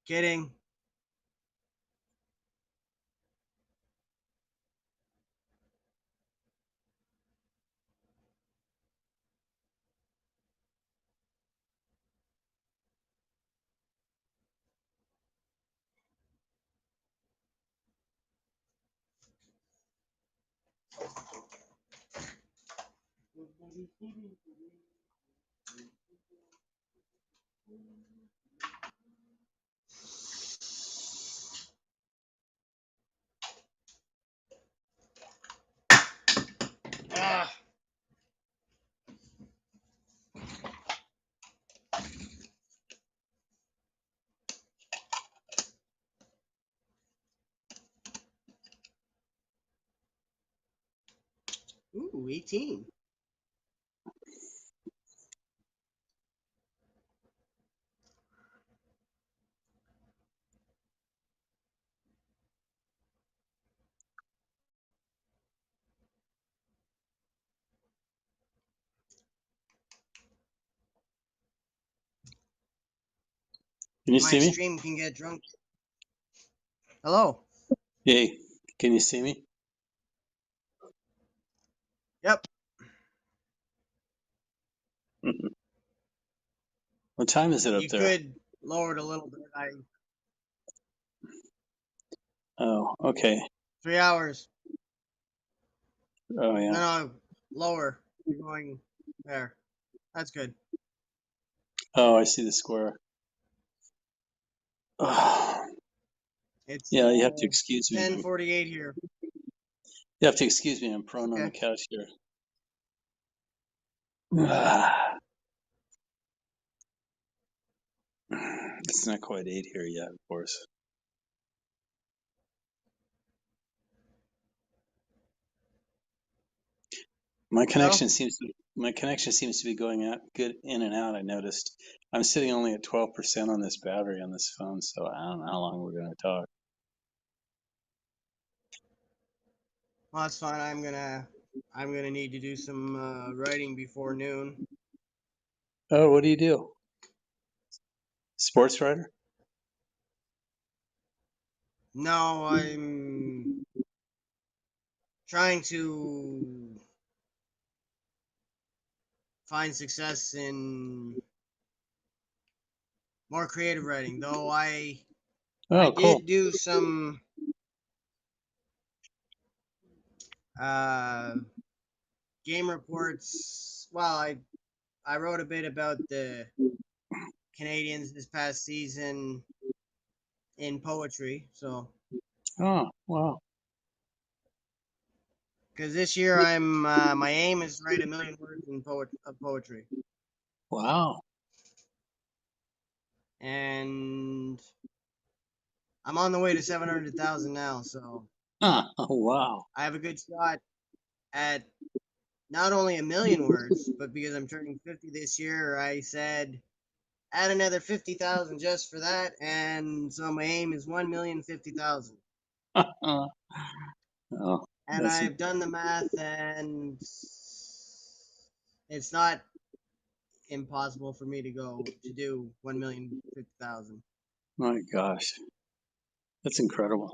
Kidding. Ah. Ooh, 18. Can you My see me? stream can get drunk. Hello. Hey, can you see me? Yep. What time is it up You there? could lowered a little bit. I Oh, okay. 3 hours. Oh, No, yeah. no, lower. You're going there. That's good. Oh, I see the square. Oh, It's yeah, you have to excuse me. 10:48 here. You have to excuse me. I'm It's prone on the okay. couch here. Ah, it's not quite 8 here yet, of course. So, My connection seems to be going out good in and out. I noticed. I'm sitting only at 12% on this battery on this phone, so I don't know how long we're going to talk. well, that's fine. I'm gonna need to do some writing before noon. Oh, what do you do? Sports writer? No, I'm trying to find success in more creative writing. Though I Oh, cool. did do some uh, game reports. Well, I wrote a bit about the Canadians this past season in poetry. So, Oh, wow. because this year my aim is to write 1,000,000 words in poetry, Wow. and I'm on the way to 700,000 now. So Huh. Oh, wow. I have a good shot at not only 1,000,000 words, but because I'm turning 50 this year, I said add another 50,000 just for that, and so my aim is 1,050,000. Oh, And that's I've done the math, and it's not impossible for me to do 1,050,000. my gosh. That's incredible.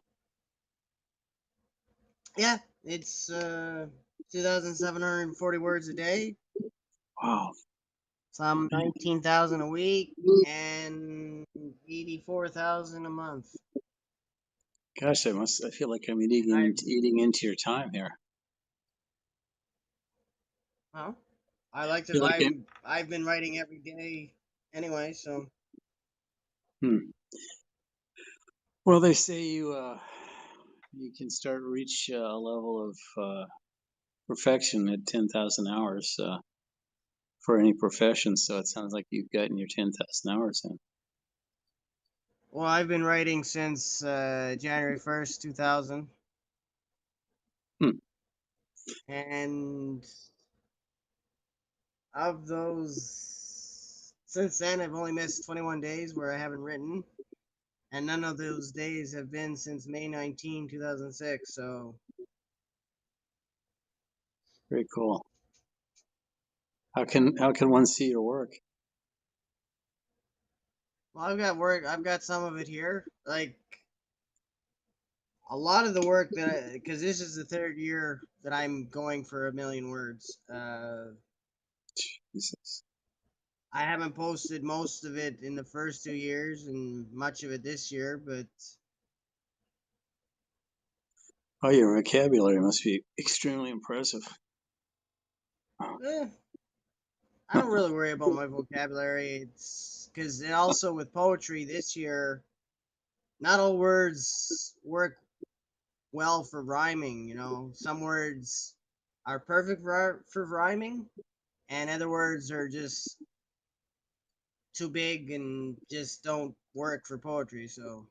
Yeah, it's 2,740 words a day. Wow. Some 19,000 a week and 84,000 a month. Gosh, I feel like I'm I eating into your time here. well, I like I to. feel like I've been writing every day anyway, so hmm. Well, they say you can start reach a level of perfection at 10,000 hours for any profession. So it sounds like you've gotten your 10,000 hours in. well, I've been writing since January 1st, 2000, Hmm. and of those, since then I've only missed 21 days where I haven't written, and none of those days have been since May 19, 2006. So, Very cool. How can one see your work? well, I've got work. I've got some of it here, like a lot of the work that because this is the third year that I'm going for 1,000,000 words. Jesus. I haven't posted most of it in the first 2 years and much of it this year, but Oh, your vocabulary must be extremely impressive. eh, I don't really worry about my vocabulary. It's because also with poetry this year, not all words work well for rhyming. Some words are perfect for rhyming, and other words are just too big and just don't work for poetry. So,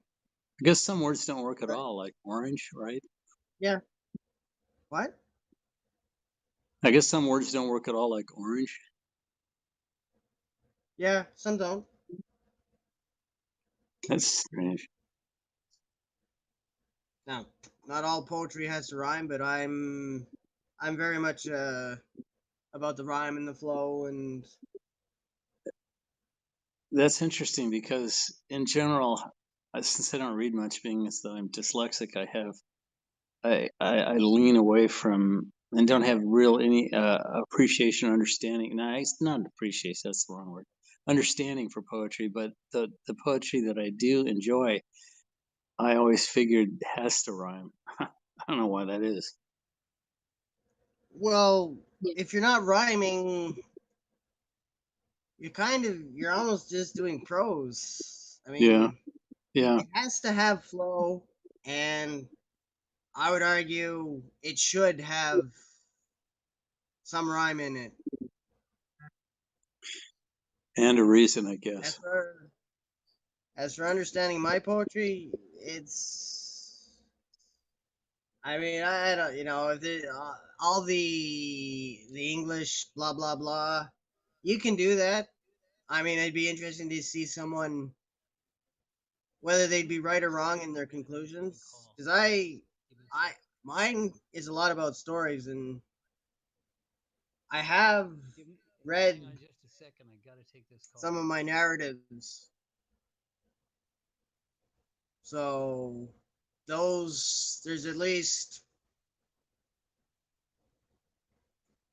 I guess some words don't work at but all, like orange, right? yeah, what? I guess some words don't work at all, like orange. Yeah, some don't. That's strange. Now, not all poetry has to rhyme, but I'm very much about the rhyme and the flow, and That's interesting because, in general, since I don't read much, being as though I'm dyslexic, I lean away from and don't have real any appreciation or understanding. No, it's not appreciation. That's the wrong word. understanding for poetry, but the poetry that I do enjoy, I always figured has to rhyme. I don't know why that is. Well, if you're not rhyming, you're almost just doing prose. I Yeah, mean, yeah. it has to have flow, and I would argue it should have some rhyme in it. And a reason, I As guess. for as for understanding my poetry, it's. I mean, I don't. If all the English blah blah blah, you can do that. I mean, it'd be interesting to see someone whether they'd be right or wrong in their conclusions. Because I, mine is a lot about stories, and I have read some of my narratives. So there's at least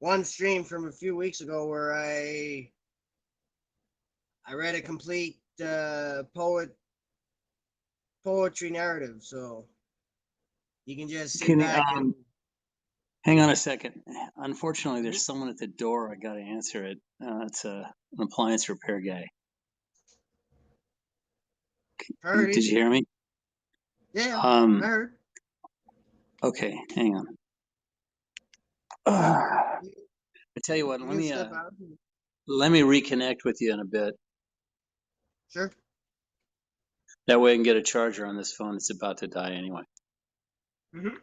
one stream from a few weeks ago where I read a complete poetry narrative. So you can just sit Can you, back and hang on a second? Unfortunately, there's someone at the door. I got to answer it. It's an appliance repair guy. Did heard. you hear me? Yeah, I Um, heard. okay, hang on. I You, tell you what. you can step out. Let me reconnect with you in a bit. Sure. That way I can get a charger on this phone. It's about to die anyway. Mm-hmm.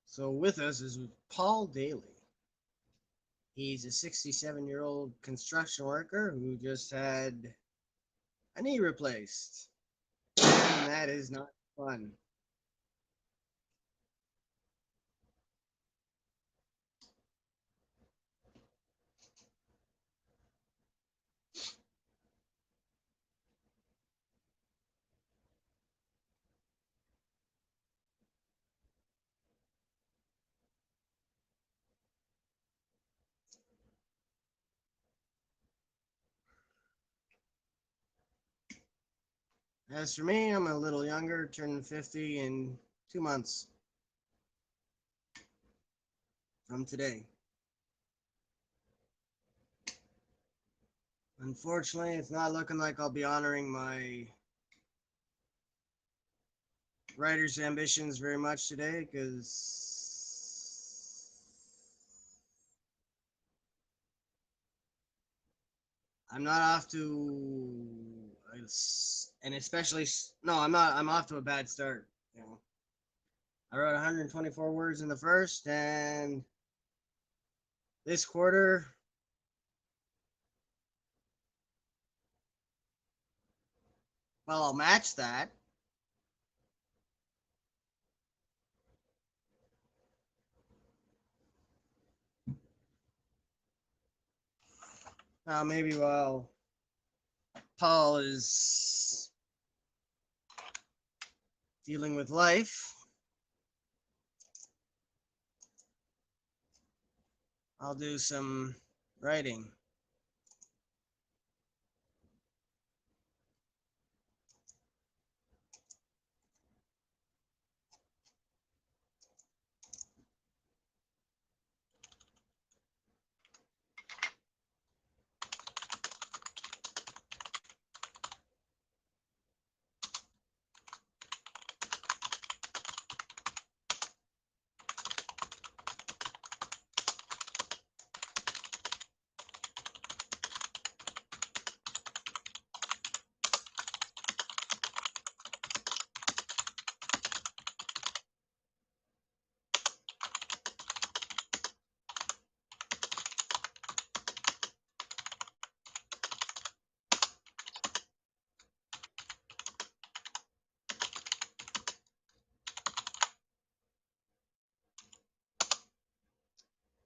So with us is Paul Daly. He's a 67-year-old construction worker who just had a knee replaced. And that is not fun. As for me, I'm a little younger, turning 50 in 2 months from today. Unfortunately, it's not looking like I'll be honoring my writer's ambitions very much today because I'm not off to, and especially, no, I'm not, I'm off to a bad start. You know, I wrote 124 words in the first, and this quarter, well, I'll match that. Maybe while Paul is dealing with life, I'll do some writing.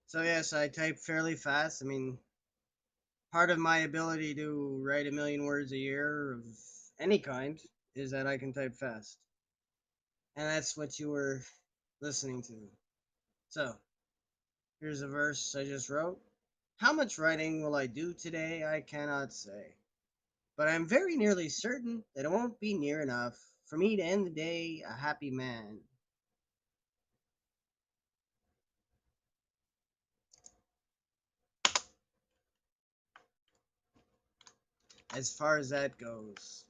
So yes, I type fairly fast. I mean, part of my ability to write a million words a year of any kind is that I can type fast. And that's what you were listening to. So, here's a verse I just wrote. How much writing will I do today? I cannot say. But I'm very nearly certain that it won't be near enough for me to end the day a happy man. As far as that goes.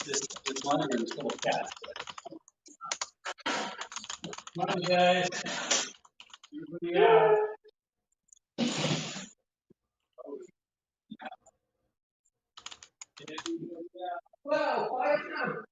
This one and this little cat. Come on, guys. Everybody out. Well, quiet down.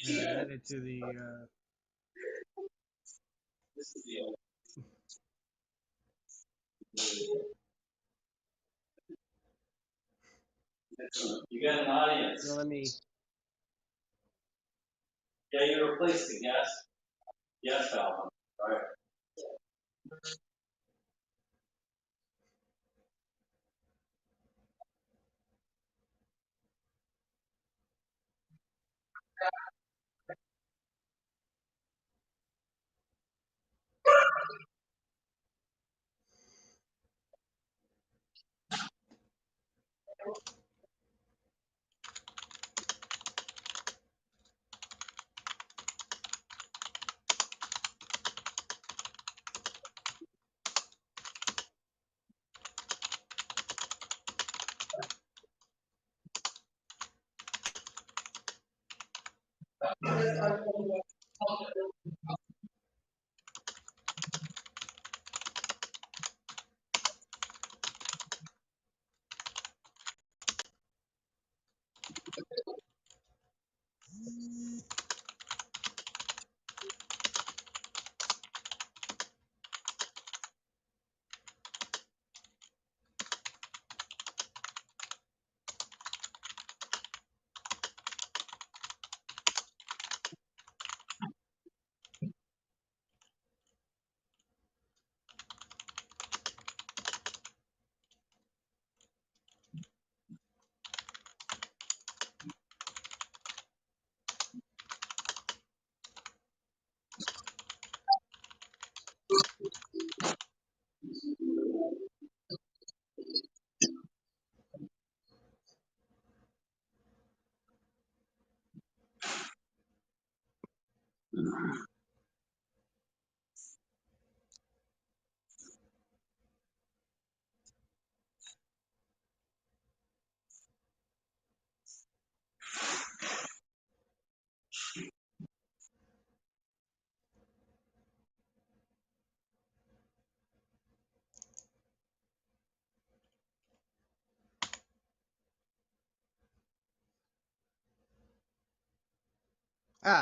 Yeah, add it to the. This is the old. You got an audience. So let me. Yeah, you replaced the guest album. Right.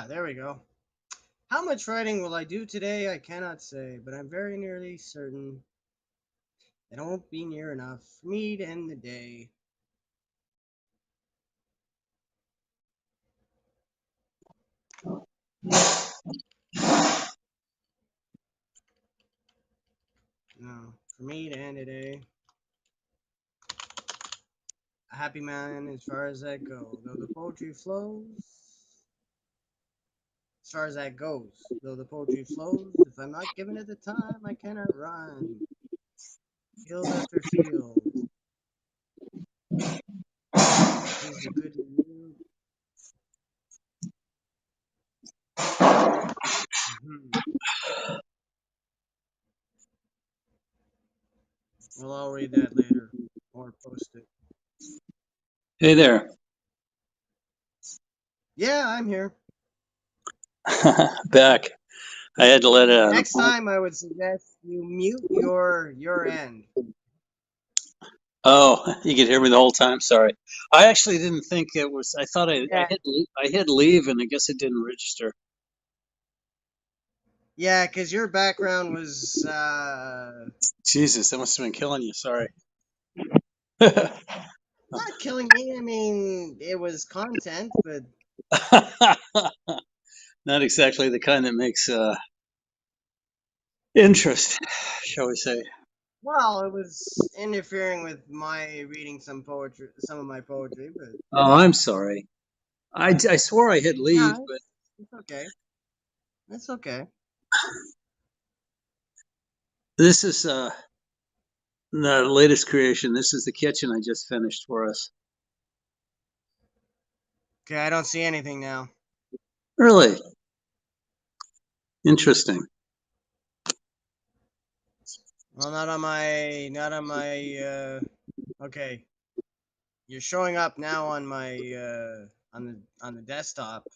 There we go. How much writing will I do today? I cannot say, but I'm very nearly certain that it won't be near enough for me to end the day. No, for me to end the day a happy man as far as that goes. Though the poetry flows, as far as that goes. Though the poetry flows, if I'm not given it the time, I cannot rhyme. Field after field is the good yield. Mhm. Well, I'll read that later or post it. Hey there. Yeah, I'm here. Back. I had to let an Next appointment. time, I would suggest you mute your end. Oh, you could hear me the whole time. Sorry. I actually didn't think it was. I thought Yeah, I hit leave, and I guess it didn't register. yeah, because your background was Jesus, that must have been killing you. Sorry. not killing me. I mean, it was content, but Not exactly the kind that makes interest, shall we say? well, it was interfering with my reading some of my poetry. But Oh, I'm sorry. I swore I hit leave, no, but it's okay. It's okay. this is the latest creation. This is the kitchen I just finished for us. Okay, I don't see anything now. Really interesting. Well, not on my. Okay, you're showing up now on my on the desktop.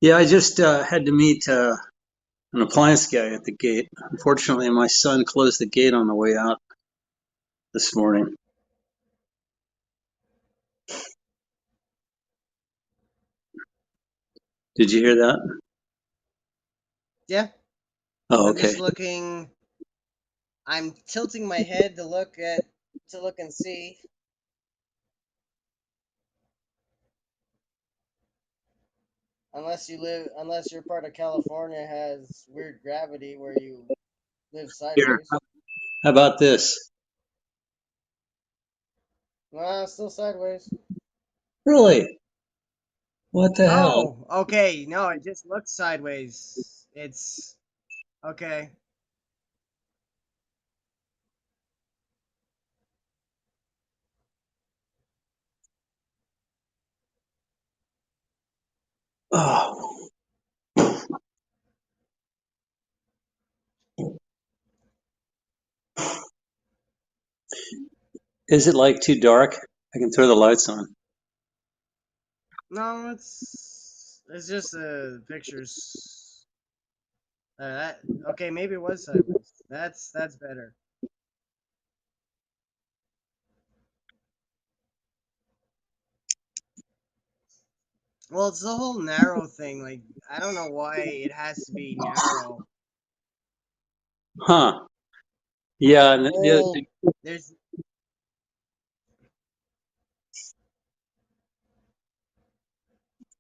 Yeah, I just had to meet an appliance guy at the gate. Unfortunately, my son closed the gate on the way out this morning. Did you hear that? Yeah, Oh, I'm okay. just looking. I'm tilting my head to look and see. Unless your part of California has weird gravity where you live Here, sideways. how about this? Well, still sideways. Really? What the hell? Oh, okay. No, it just looks sideways. It's okay. Oh, is it like too dark? I can throw the lights on. No, it's just pictures. That okay? Maybe it was sideways. That's better. Well, it's the whole narrow thing. Like I don't know why it has to be narrow. Huh. Yeah. The whole there's the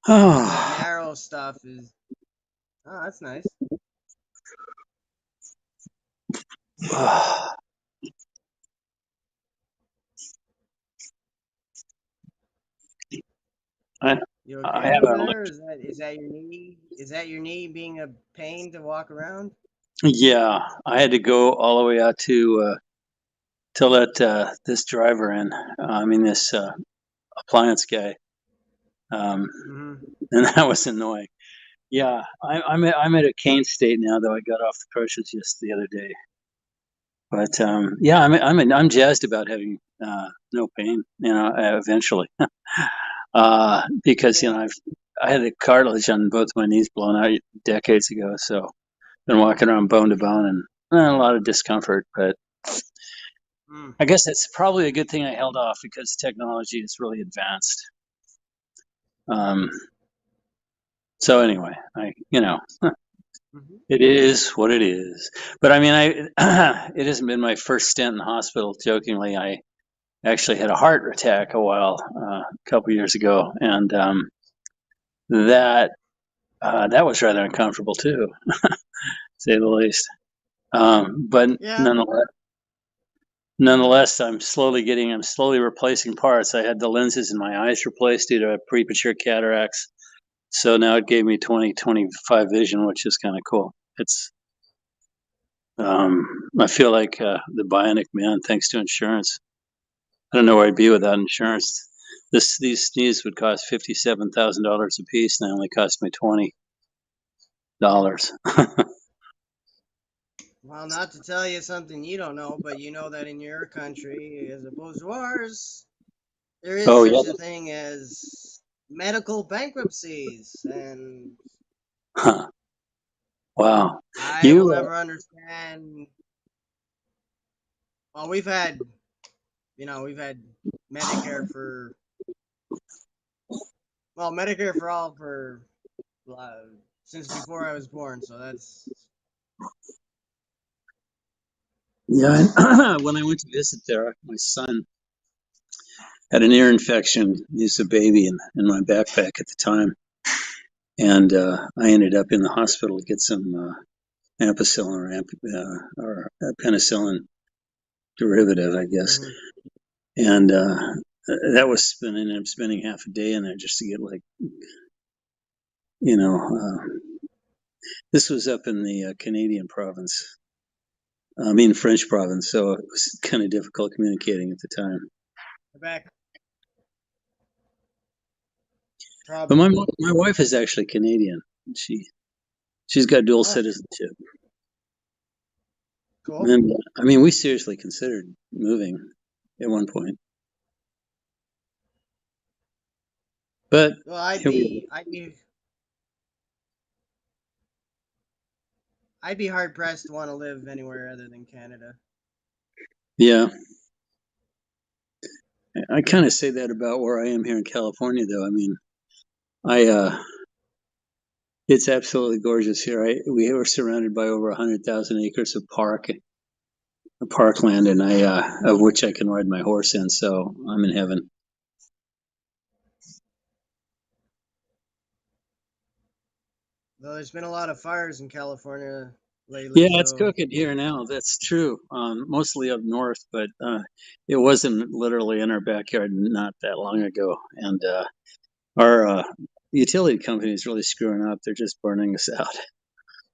Oh, narrow stuff is. Oh, that's nice. I, You I okay over haven't there? looked. Is that your knee? Is that your knee being a pain to walk around? Yeah, I had to go all the way out to let this driver in. I mean, this appliance guy, um, Mm-hmm. and that was annoying. Yeah, I'm at a cane state now, though I got off the crutches just the other day. But yeah, I'm jazzed about having no pain. Eventually, because Yeah. I had a cartilage on both my knees blown out decades ago, so been walking around bone to bone and a lot of discomfort. But Mm. I guess it's probably a good thing I held off because technology is really advanced. Um, so anyway, Mm-hmm. it is what it is. But I mean, it hasn't been my first stint in the hospital. Jokingly, I actually had a heart attack a couple years ago, and that that was rather uncomfortable too, to say the least. But Yeah. nonetheless, I'm slowly replacing parts. I had the lenses in my eyes replaced due to premature cataracts, so now it gave me 20/25 vision, which is kind of cool. I feel like the bionic man thanks to insurance. I don't know where I'd be without insurance. These sneezes would cost $57,000 a piece, and they only cost me $20. Well, not to tell you something you don't know, but you know that in your country, as opposed to ours, there is Oh yeah. such a thing as medical bankruptcies, and Huh. Wow. I will You never understand. Well, we've had Medicare for Medicare for all for uh, since before I was born, so that's yeah. When I went to visit there, my son had an ear infection. He's a baby in my backpack at the time, and I ended up in the hospital to get some ampicillin or penicillin derivative, I guess. hmm And that was ended up spending half a day in there just to get like you know. This was up in the Canadian province. I mean French province, so it was kind of difficult communicating at the time. back But probably my wife is actually Canadian. She she's got dual oh citizenship, cool. and I mean we seriously considered moving at one point, but Well, here we I'd be hard pressed to want to live anywhere other than Canada. Yeah, I kind of say that about where I am here in California, though. I mean, I it's absolutely gorgeous here. We were surrounded by over 100,000 acres of parkland, and I of which I can ride my horse in. So I'm in heaven. Though there's been a lot of fires in California lately, Yeah, it's so cooking here now. That's true. Mostly up north, but it wasn't literally in our backyard not that long ago. And our utility company is really screwing up. They're just burning us out.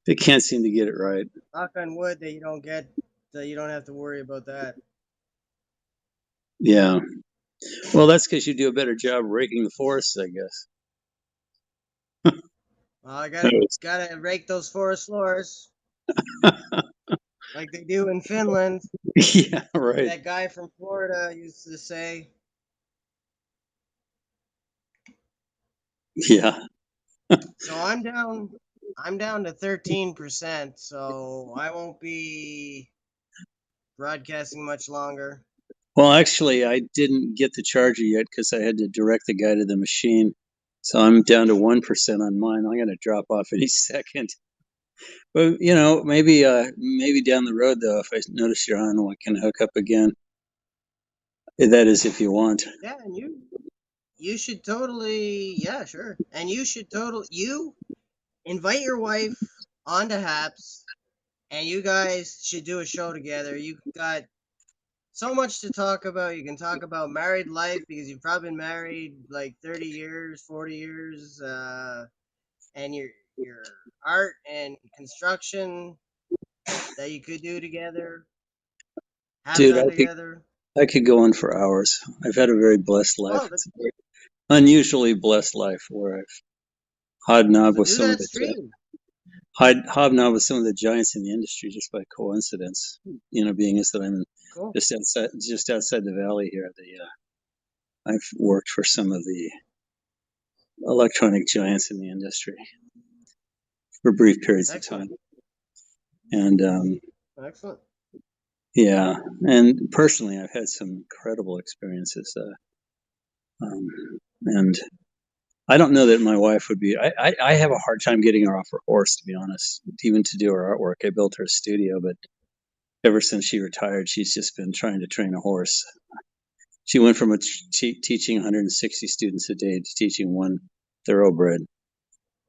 They can't seem to get it right. knock on wood that you don't have to worry about that. Yeah. Well, that's because you do a better job raking the forests, I guess. Well, I That gotta was- gotta rake those forest floors like they do in Finland, yeah, like right. that guy from Florida used to say. Yeah. So I'm down to 13%, so I won't be broadcasting much longer. Well, actually, I didn't get the charger yet because I had to direct the guy to the machine. So I'm down to 1% on mine. I'm going to drop off any second. But maybe down the road though, if I notice you're on, I can hook up again. That is, if you want. Yeah, and you should totally, yeah, sure. And you invite your wife onto Haps, and you guys should do a show together. You got so much to talk about. You can talk about married life because you've probably been married like 30 years, 40 years, and your art and construction that you could do together, have Dude, done together. I could go on for hours. I've had a very blessed life. Oh, It's a very unusually blessed life where I've hobnobbed so with do some of that the stream. hobnobbed with some of the giants in the industry just by coincidence. Being as that I'm Cool. just outside the valley here. I've worked for some of the electronic giants in the industry for brief periods of Excellent. time. And Excellent. yeah, and personally, I've had some incredible experiences. Um, and I don't know that my wife would be. I have a hard time getting her off her horse, to be honest, even to do her artwork. I built her a studio, but ever since she retired, she's just been trying to train a horse. She went from teaching 160 students a day to teaching one thoroughbred.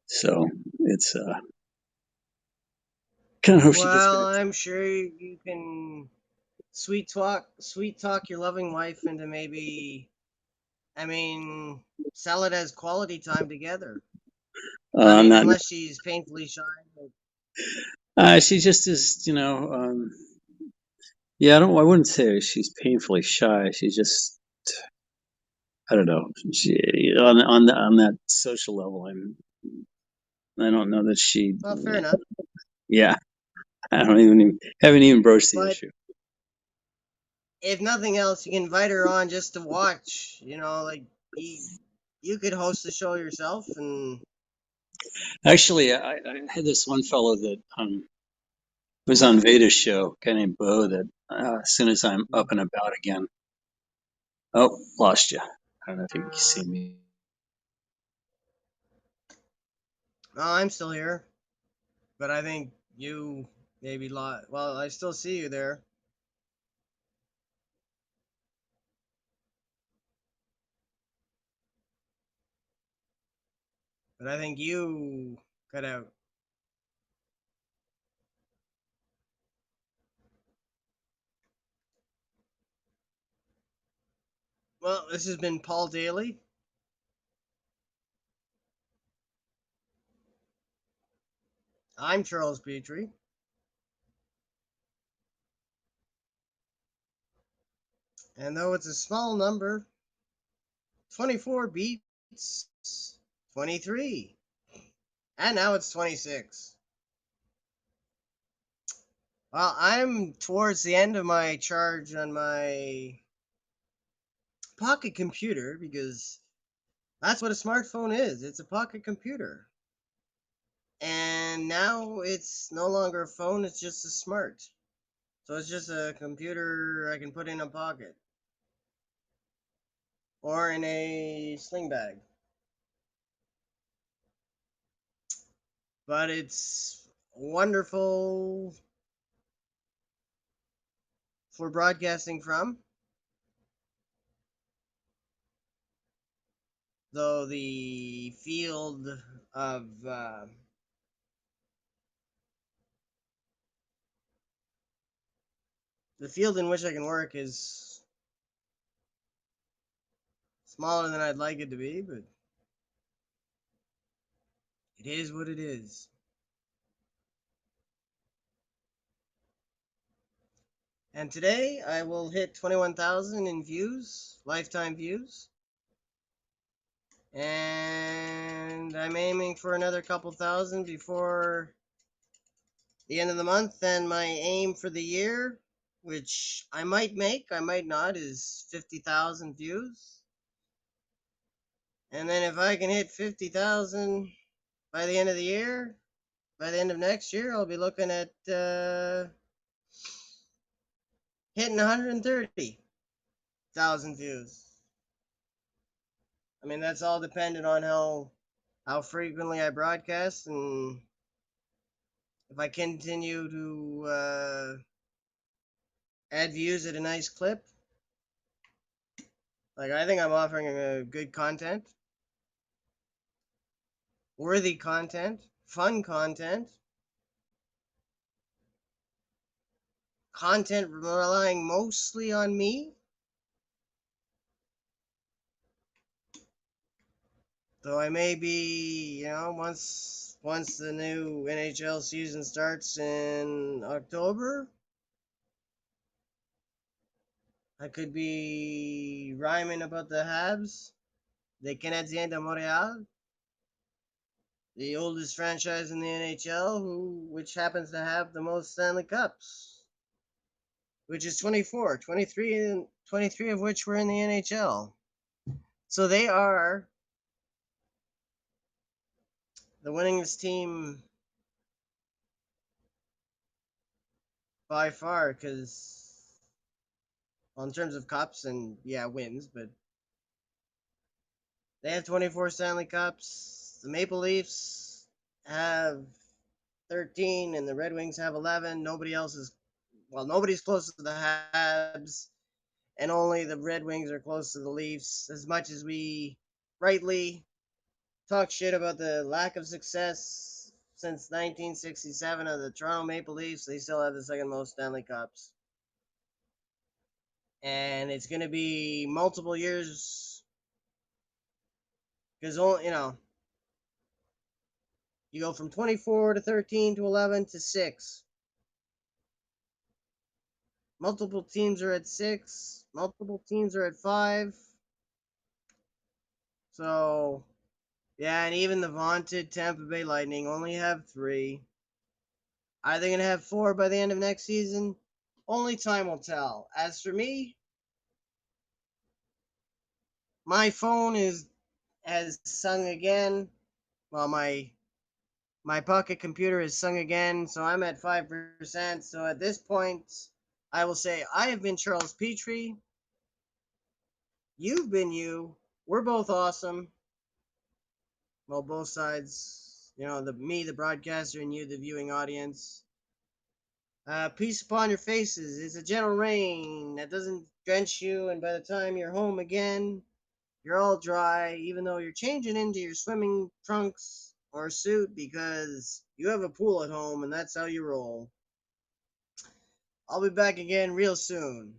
So it's kind of hope she gets Well, back. I'm sure you can sweet talk your loving wife into maybe, I mean, sell it as quality time together. I I'm mean, not. unless she's painfully shy. She just is. Yeah, I don't. I wouldn't say she's painfully shy. She's just. I don't know. On that social level, I don't know that she. Well, fair enough. Yeah, I don't haven't even broached the But issue. if nothing else, you can invite her on just to watch. You know, like you could host the show yourself, and Actually, I had this one fellow that was on Veda's show, a guy named Bo. That as soon as I'm up and about again, oh, lost you. I don't know if you can see me. oh, I'm still here. But I think you maybe lost. Well, I still see you there. But I think you cut out. Well, this has been Paul Daly. I'm Charles Petrie. And though it's a small number, 24 beats 23. And now it's 26. Well, I'm towards the end of my charge on my pocket computer because that's what a smartphone is. It's a pocket computer. And now it's no longer a phone, it's just a smart. So it's just a computer I can put in a pocket or in a sling bag. But it's wonderful for broadcasting from, though of the field in which I can work is smaller than I'd like it to be, but it is what it is. And today I will hit 21,000 in views, lifetime views. And I'm aiming for another couple thousand before the end of the month. And my aim for the year, which I might make, I might not, is 50,000 views. And then if I can hit 50,000 by the end of the year, by the end of next year, I'll be looking at hitting 130,000 views. I mean, that's all dependent on how frequently I broadcast and if I continue to add views at a nice clip. Like, I think I'm offering a good content, worthy content, fun content relying mostly on me. Though I may be, once the new NHL season starts in October, I could be rhyming about the Habs, the Canadiens de Montreal, the oldest franchise in the NHL, which happens to have the most Stanley Cups, which is 24, 23 of which were in the NHL. So they are the winningest team by far, because, well, in terms of cups and yeah, wins, but they have 24 Stanley Cups. The Maple Leafs have 13, and the Red Wings have 11. Nobody's close to the Habs, and only the Red Wings are close to the Leafs. As much as we rightly talk shit about the lack of success since 1967 of the Toronto Maple Leafs, they still have the second most Stanley Cups. And it's going to be multiple years because, you go from 24 to 13 to 11 to 6. Multiple teams are at 6. Multiple teams are at 5. So, yeah, and even the vaunted Tampa Bay Lightning only have 3. Are they going to have 4 by the end of next season? Only time will tell. As for me, my phone has sung again. Well, my pocket computer has sung again, so I'm at 5%. So at this point, I will say I have been Charles Petrie. You've been you. We're both awesome. Well, both sides. The broadcaster, and you, the viewing audience. Peace upon your faces. It's a gentle rain that doesn't drench you, and by the time you're home again, you're all dry, even though you're changing into your swimming trunks or suit because you have a pool at home and that's how you roll. I'll be back again real soon.